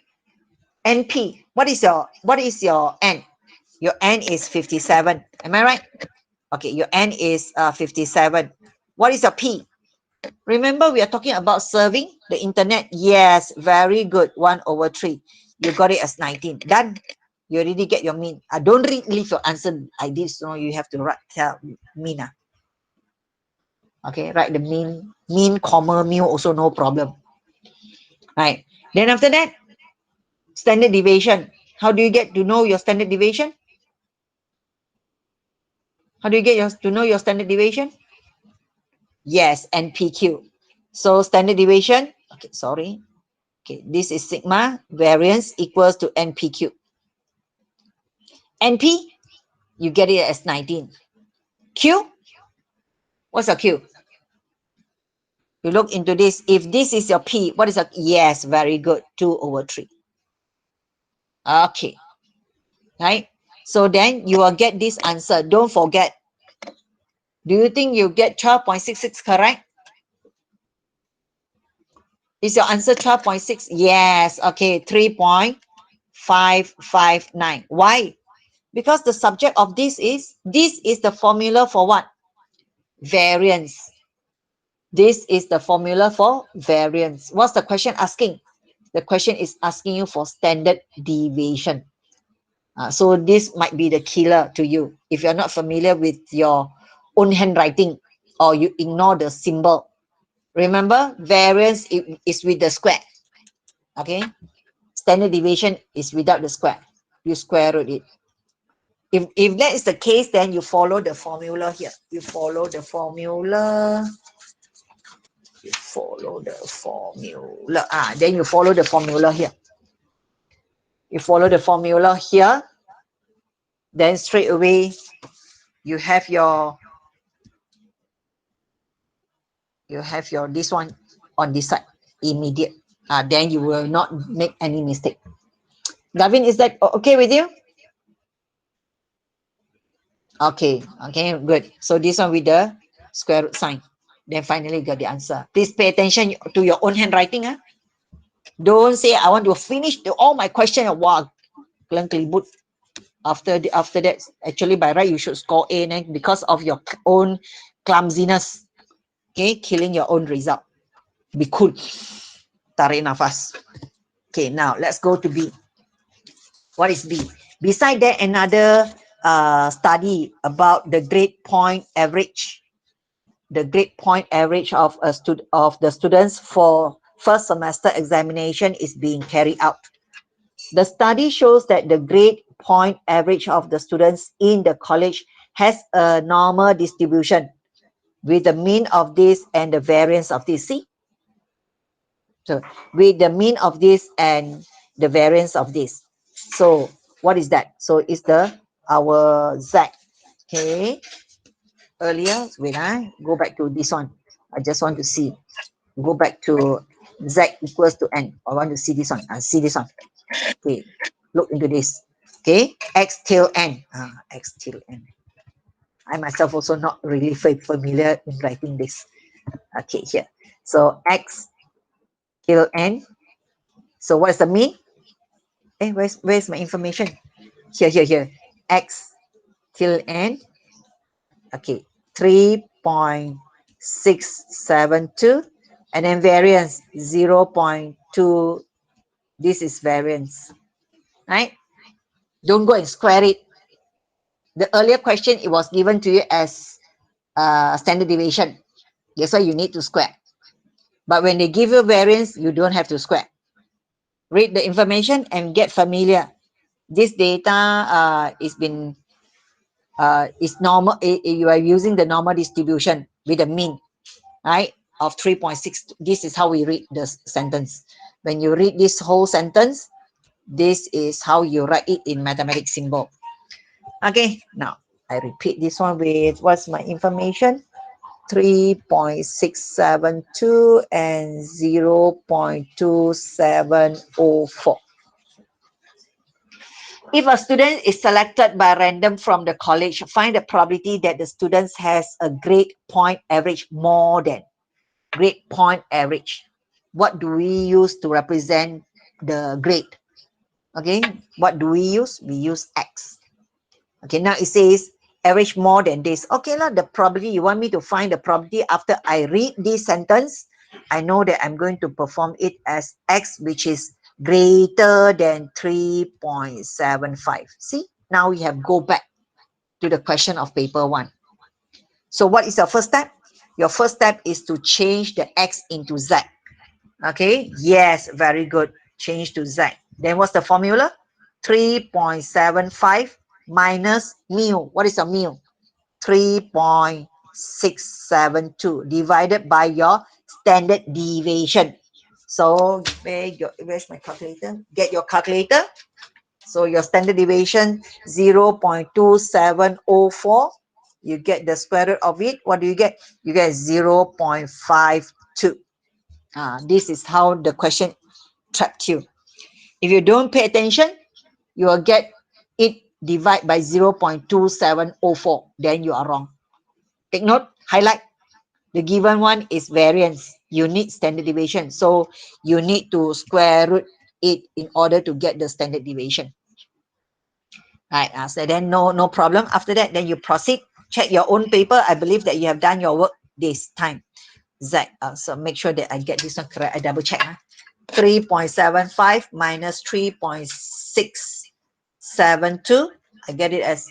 NP. What is your n? Your n is 57. Am I right? Okay, your n is 57. What is your p? Remember, we are talking about serving the internet. Yes, very good. 1 over 3. You got it as 19. Done. You already get your mean. Don't leave your answer like this. No, you have to write mean. Okay, write the mean, comma, mu, also no problem. Right. Then after that, standard deviation. How do you get to know your standard deviation? How do you get to know your standard deviation? Yes, NPQ. So standard deviation, okay, sorry. Okay, this is sigma variance equals to NPQ. NP, you get it as 19. Q, what's your Q? You look into this. If this is your P, what is your? Yes, very good. 2 over 3. Okay. Right? So then you will get this answer. Don't forget. Do you think you get 12.66 correct? Is your answer 12.6? Yes. Okay. 3.559. Why? Because the subject of this is the formula for what? Variance. This is the formula for variance. What's the question asking? The question is asking you for standard deviation. So this might be the killer to you. If you're not familiar with your own handwriting, or you ignore the symbol. Remember, variance is with the square. Okay? Standard deviation is without the square. You square root it. If that is the case, then you follow the formula here. You follow the formula. You follow the formula. Then you follow the formula here. You follow the formula here. Then straight away, you have your this one on this side, immediate. Then you will not make any mistake. Gavin, is that okay with you? Okay, good. So this one with the square root sign. Then finally you got the answer. Please pay attention to your own handwriting. Don't say I want to finish all my questions. Wow, after that, actually by right you should score A, because of your own clumsiness. Okay, killing your own result. Be cool. Tarik nafas. Okay, now let's go to B. What is B? Beside that, another study about the grade point average. The grade point average of the students for first semester examination is being carried out. The study shows that the grade point average of the students in the college has a normal distribution with the mean of this and the variance of this. See? So with the mean of this and the variance of this. So what is that? So it's our Z. Okay. Earlier, when I go back to this one, I just want to see. Go back to Z equals to N. I want to see this one. I see this one. Okay. Look into this. Okay. X till N. X till N. I myself also not really familiar in writing this. Okay, here. So X till N. So what's the mean? Where's my information? Here. X till N. Okay, 3.672. And then variance 0.2. This is variance. Right? Don't go and square it. The earlier question, it was given to you as standard deviation. That's why you need to square. But when they give you variance, you don't have to square. Read the information and get familiar. This data is normal. You are using the normal distribution with a mean, right, of 3.6. This is how we read the sentence. When you read this whole sentence, this is how you write it in mathematics symbol. Okay, now I repeat this one with what's my information? 3.672 and 0.2704. If a student is selected by random from the college, find the probability that the student has a grade point average more than grade point average. What do we use to represent the grade? Okay, what do we use? We use X. Okay, now it says average more than this. Okay, the probability, you want me to find the probability after I read this sentence, I know that I'm going to perform it as X, which is greater than 3.75. See, now we have go back to the question of paper 1. So what is your first step? Your first step is to change the X into Z. Okay, yes, very good. Change to Z. Then what's the formula? 3.75 minus mu. What is a mu? 3.672 divided by your standard deviation. So where's my calculator? Get your calculator. So your standard deviation 0.2704. You get the square root of it. What do you get? You get 0.52. This is how the question trapped you. If you don't pay attention, you will get it divided by 0.2704. Then you are wrong. Take note, highlight. The given one is variance. You need standard deviation. So you need to square root it in order to get the standard deviation. Right. So then no problem. After that, then you proceed. Check your own paper. I believe that you have done your work this time. Z. So make sure that I get this one correct. I double check. 3.75 minus 3.672. I get it as,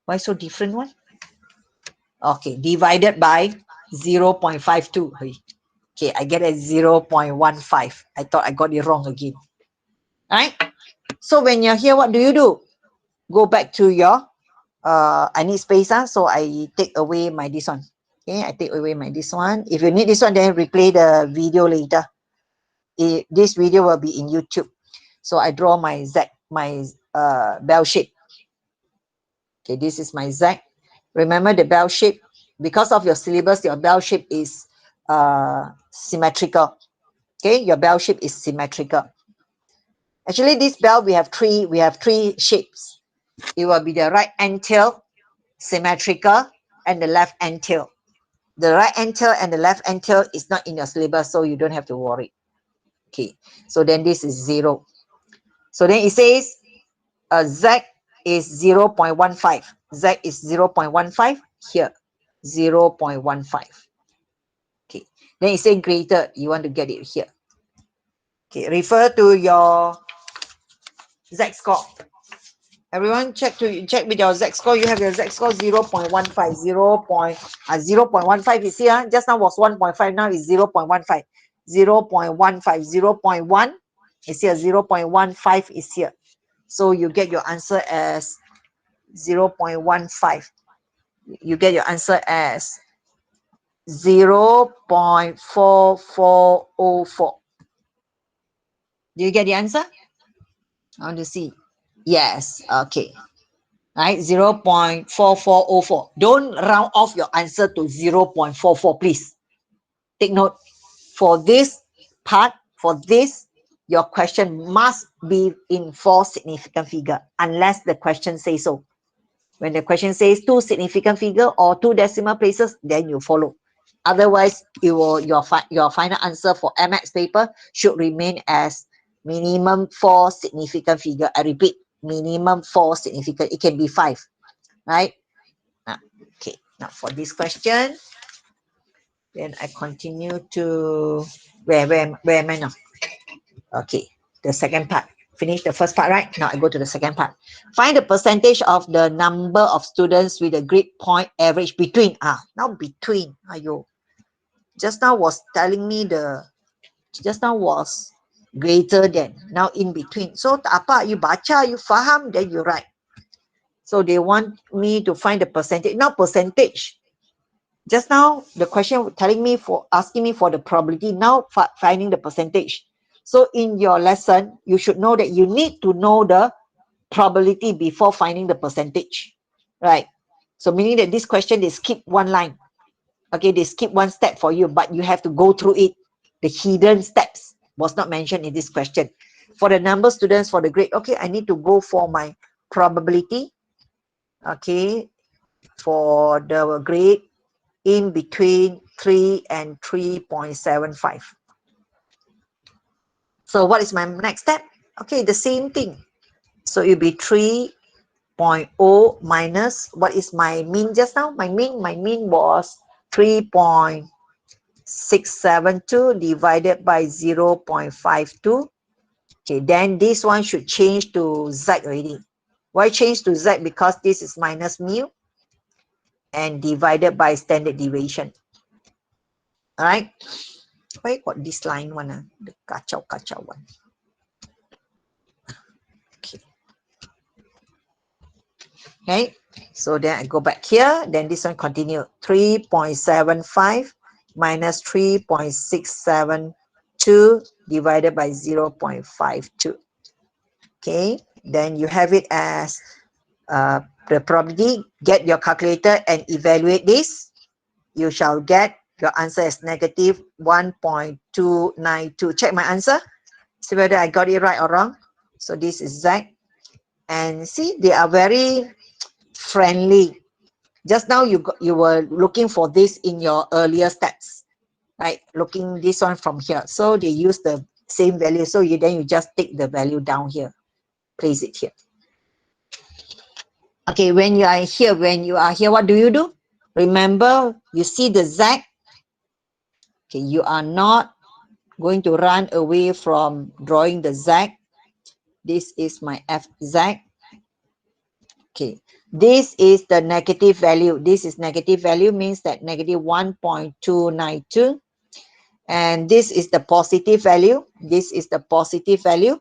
why so different one? Okay, divided by 0.52. Okay, I get it 0.15. I thought I got it wrong again. All right. So when you're here, what do? Go back to your, I need space. So I take away my this one. Okay, I take away my this one. If you need this one, then replay the video later. This video will be in YouTube. So I draw my Z, my bell shape. Okay, this is my Z. Remember the bell shape. Because of your syllabus, your bell shape is symmetrical. Okay, your bell shape is symmetrical. Actually, this bell we have three shapes. It will be the right end tail, symmetrical, and the left end tail. The right end tail and the left end tail is not in your syllabus, so you don't have to worry. Okay, so then this is 0. So then it says Z is 0.15. Z is 0.15 here, 0.15. Okay, Then it say greater, you want to get it here. Okay, refer to your z-score. Everyone check with your z-score. You have your z-score 0.15. 0.15 is here. Just now was 1.5. Now is 0.15. 0.15. 0.1 is here. 0.15 is here. So you get your answer as 0.15. You get your answer as 0.4404. Do you get the answer? I want to see. Yes. Okay. Right. 0.4404. Don't round off your answer to 0.44, please. Take note. For this part, for this, your question must be in 4 significant figure, unless the question says so. When the question says 2 significant figure or 2 decimal places, then you follow. Otherwise, your final answer for MX paper should remain as minimum 4 significant figure. I repeat, minimum 4 significant. It can be 5, right? Okay. Now for this question, then I continue to where am I now? Okay, the second part. Finish the first part, right? Now I go to the second part. Find the percentage of the number of students with a grade point average between. Now between. Ayo. Just now was telling me just now was greater than. Now in between. So tak apa, you baca, you faham, then you write. So they want me to find the percentage. Now percentage. Just now the question asking me for the probability. Now finding the percentage. So in your lesson, you should know that you need to know the probability before finding the percentage, right? So meaning that this question, they skip one line. Okay, they skip one step for you, but you have to go through it. The hidden steps was not mentioned in this question. For the number of students for the grade, okay, I need to go for my probability. Okay, for the grade in between 3 and 3.75. So what is my next step? Okay, the same thing. So it will be 3.0 minus, what is my mean just now? My mean was 3.672 divided by 0.52. Okay, then this one should change to Z already. Why change to Z? Because this is minus mu and divided by standard deviation. All right. Why got this line one? The kacau one. Okay. Okay. So then I go back here. Then this one continue. 3.75 minus 3.672 divided by 0.52. Okay. Then you have it as the probability. Get your calculator and evaluate this. You shall get your answer as negative 1.292. Check my answer. See whether I got it right or wrong. So this is Z. And see, they are very friendly. Just now you were looking for this in your earlier steps, right? Looking this one from here. So they use the same value. So then you just take the value down here. Place it here. Okay, when you are here, what do you do? Remember, you see the Z. Okay, you are not going to run away from drawing the Z. This is my FZ. Okay, this is the negative value. This is negative value, means that negative 1.292. And this is the positive value. This is the positive value,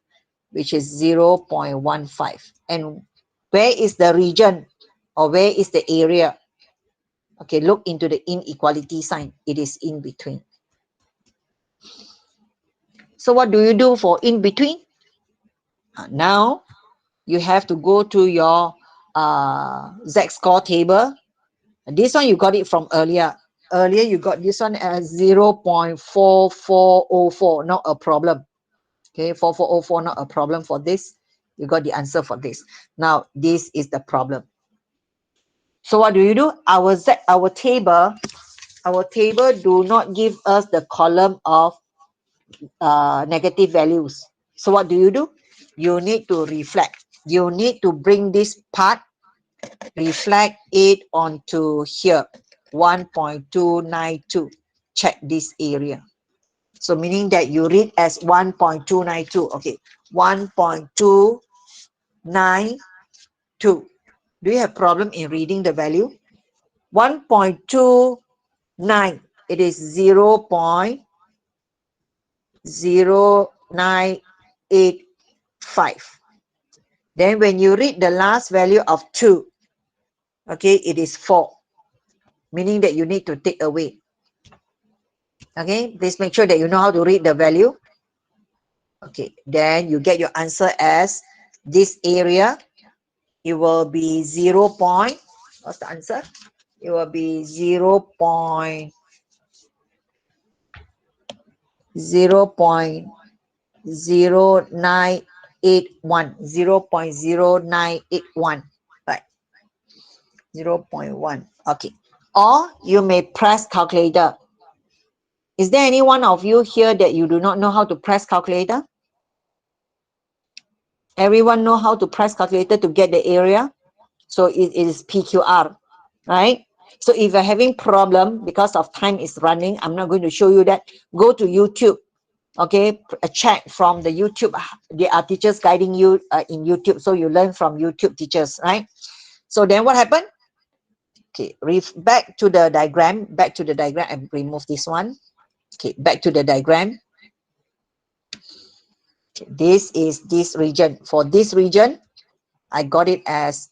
which is 0.15. And where is the region or where is the area? Okay, look into the inequality sign. It is in between. So what do you do for in between? Now you have to go to your z-score table. This one you got it from earlier. Earlier you got this one as 0.4404, not a problem. Okay, 4404, not a problem for this. You got the answer for this. Now this is the problem. So what do you do? Our table do not give us the column of negative values. So what do? You need to reflect. You need to bring this part, reflect it onto here, 1.292. check this area. So meaning that you read as 1.292. Okay, 1.292. Do you have problem in reading the value? 1.29. It is 0.0985. Then when you read the last value of 2, okay, it is 4. Meaning that you need to take away. Okay, please make sure that you know how to read the value. Okay, then you get your answer as this area. It will be 0. What's the answer? It will be 0. 0.0981. 0.0981. Right. 0.1. Okay. Or you may press calculator. Is there any one of you here that you do not know how to press calculator? Everyone know how to press calculator to get the area? So it is PQR, right? So if you're having problem because of time is running, I'm not going to show you that. Go to YouTube, okay? Check from the YouTube. There are teachers guiding you in YouTube, so you learn from YouTube teachers, right? So then what happened? Okay, back to the diagram. Back to the diagram and remove this one. Okay, back to the diagram. Okay, this is this region. For this region, I got it as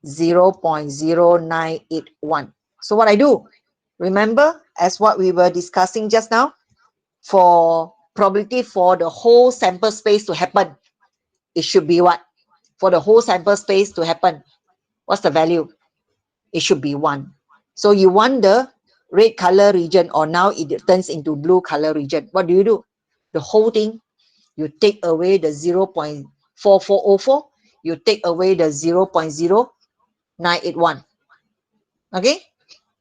0.0981. So what I do, remember as what we were discussing just now, for probability for the whole sample space to happen, it should be what? For the whole sample space to happen, what's the value? It should be 1. So you want the red color region, or now it turns into blue color region. What do? The whole thing, you take away the 0.4404, you take away the 0.0981. Okay,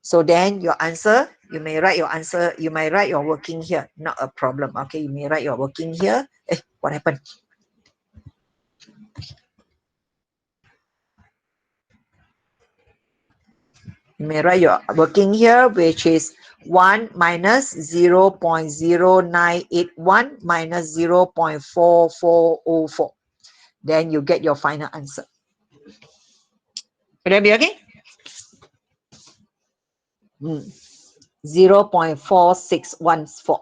so then your answer, you may write your answer, you may write your working here, not a problem. Okay, you may write your working here. What happened? You may write your working here, which is 1 minus 0.0981 minus 0.4404. Then you get your final answer. Will that be okay? 0.4614.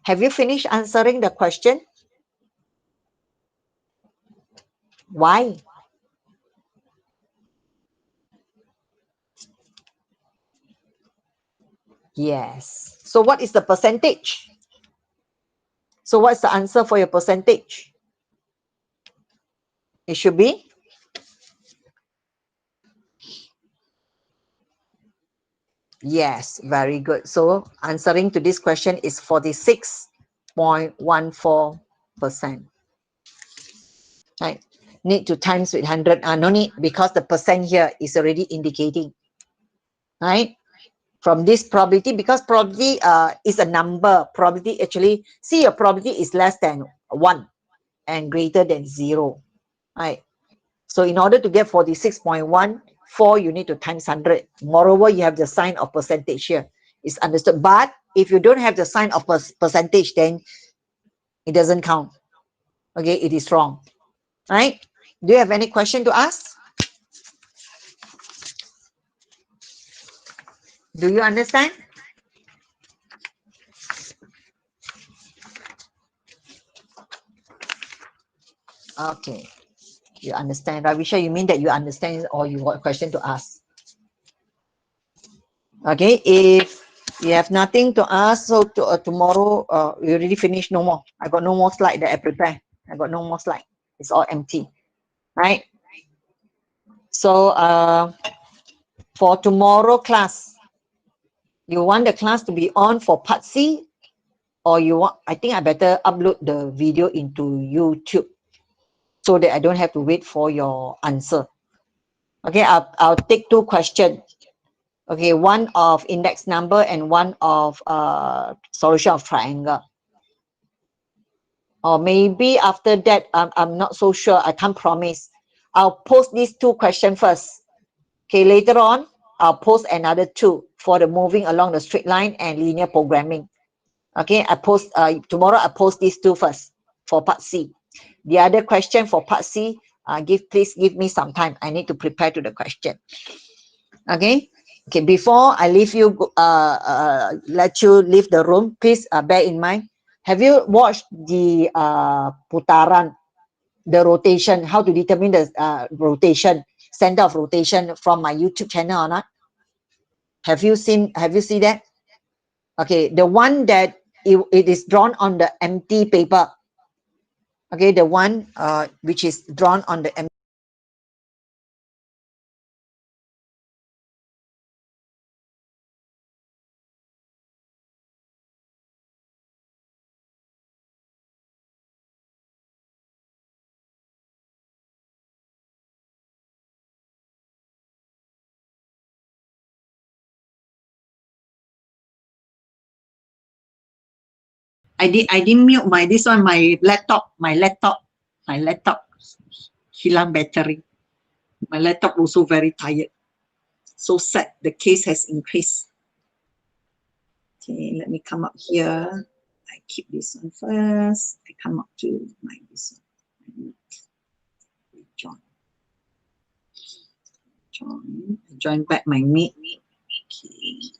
Have you finished answering the question? Why? Yes. So what is the percentage? So what's the answer for your percentage? It should be? Yes, very good. So answering to this question is 46.14%. Right. Need to times with 100. No need, because the percent here is already indicating. Right. From this probability, because probability is a number. Probability actually, see, your probability is less than 1 and greater than 0. Right. So in order to get 46.14, you need to times 100. Moreover, you have the sign of percentage here. It's understood. But if you don't have the sign of percentage, then it doesn't count. Okay, it is wrong. Right? Do you have any question to ask? Do you understand? Okay. You understand. Ravisha, you mean that you understand, or you got a question to ask? Okay, if you have nothing to ask, so tomorrow we already finished. No more. I got no more slide that I prepare. I got no more slide. It's all empty. Right? So for tomorrow class, you want the class to be on for part C, or you want, I think I better upload the video into YouTube so that I don't have to wait for your answer. Okay, I'll take 2 questions. Okay, one of index number and one of solution of triangle. Or maybe after that, I'm not so sure. I can't promise. I'll post these 2 questions first. Okay, later on, I'll post another 2 for the moving along the straight line and linear programming. Okay, I post tomorrow. I post these two first for part C. The other question for part C, please give me some time. I need to prepare to the question. Okay. Okay. Before I leave you, let you leave the room. Please bear in mind. Have you watched the putaran, the rotation? How to determine the rotation, center of rotation from my YouTube channel or not? Have you seen? Have you seen that? Okay, the one that it is drawn on the empty paper. Okay, the one which is drawn on the empty. I didn't mute my this one, my laptop hilang battery. My laptop also very tired. So sad. The case has increased. Okay, let me come up here. I keep this one first. I come up to my this one. Join back my meet. Okay.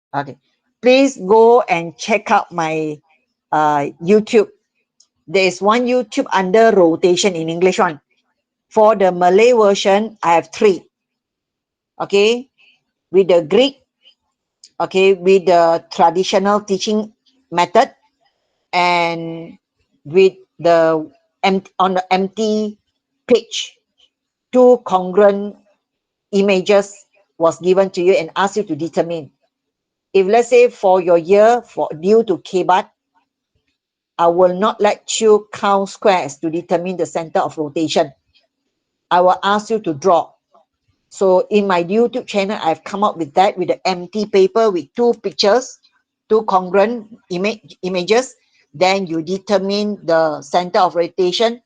Okay. Please go and check out my YouTube. There is one YouTube under rotation in English one. For the Malay version, I have 3. Okay. With the Greek, okay, with the traditional teaching method, and with the on the empty page, 2 congruent images was given to you and asked you to determine. If let's say for your year, for due to KBAT, I will not let you count squares to determine the center of rotation. I will ask you to draw. So in my YouTube channel, I've come up with that with an empty paper with 2 pictures, 2 congruent images. Then you determine the center of rotation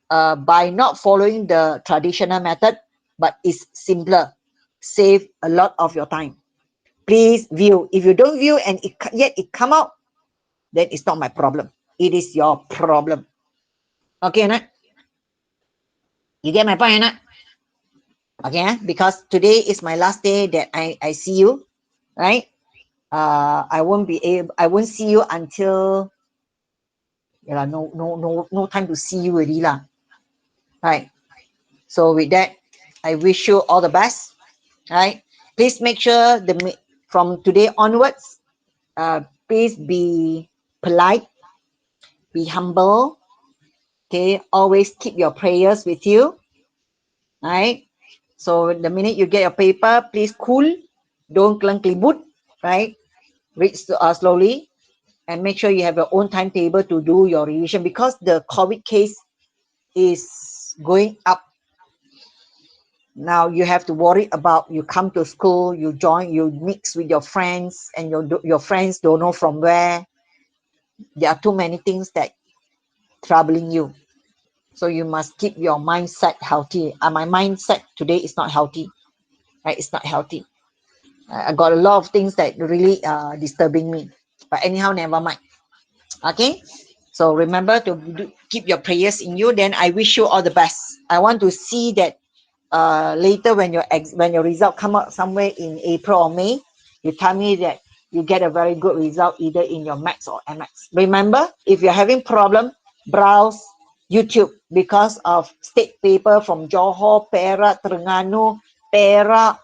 by not following the traditional method, but it's simpler. Save a lot of your time. Please view. If you don't view and yet it come out, then it's not my problem. It is your problem. Okay, Anna? You get my point, Anna? Okay, because today is my last day that I see you, right? I won't see you until no time to see you already lah. Right. So with that, I wish you all the best. Right. Please make sure from today onwards, please be polite, be humble. Okay. Always keep your prayers with you. Right. So the minute you get your paper, please cool. Don't kelang kelibut. Right. Read slowly. And make sure you have your own timetable to do your revision, because the COVID case is going up. Now you have to worry about, you come to school, you mix with your friends, and your friends don't know from where. There are too many things that troubling you. So you must keep your mindset healthy. My mindset today is not healthy. Right? It's not healthy. I got a lot of things that really disturbing me. But anyhow, never mind. Okay. So remember to keep your prayers in you. Then I wish you all the best. I want to see that later when your result come out somewhere in April or May, you tell me that you get a very good result either in your max or MX. Remember, if you're having problem, browse YouTube, because of state paper from Johor, Perak, Terengganu, Perak,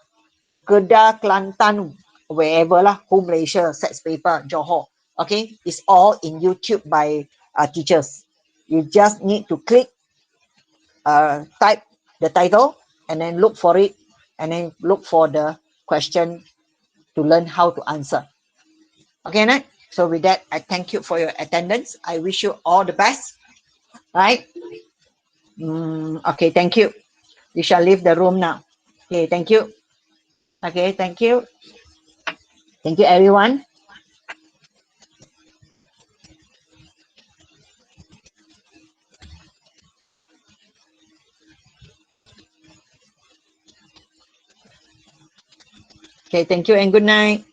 Kedah, Kelantan, wherever lah, home Malaysia, sets paper, Johor. Okay, it's all in YouTube by teachers. You just need to click, type the title, and then look for it, and then look for the question to learn how to answer. Okay, Nat? So with that, I thank you for your attendance. I wish you all the best. Right? Okay, thank you. We shall leave the room now. Okay, thank you. Okay, thank you. Thank you, everyone. Okay, thank you and good night.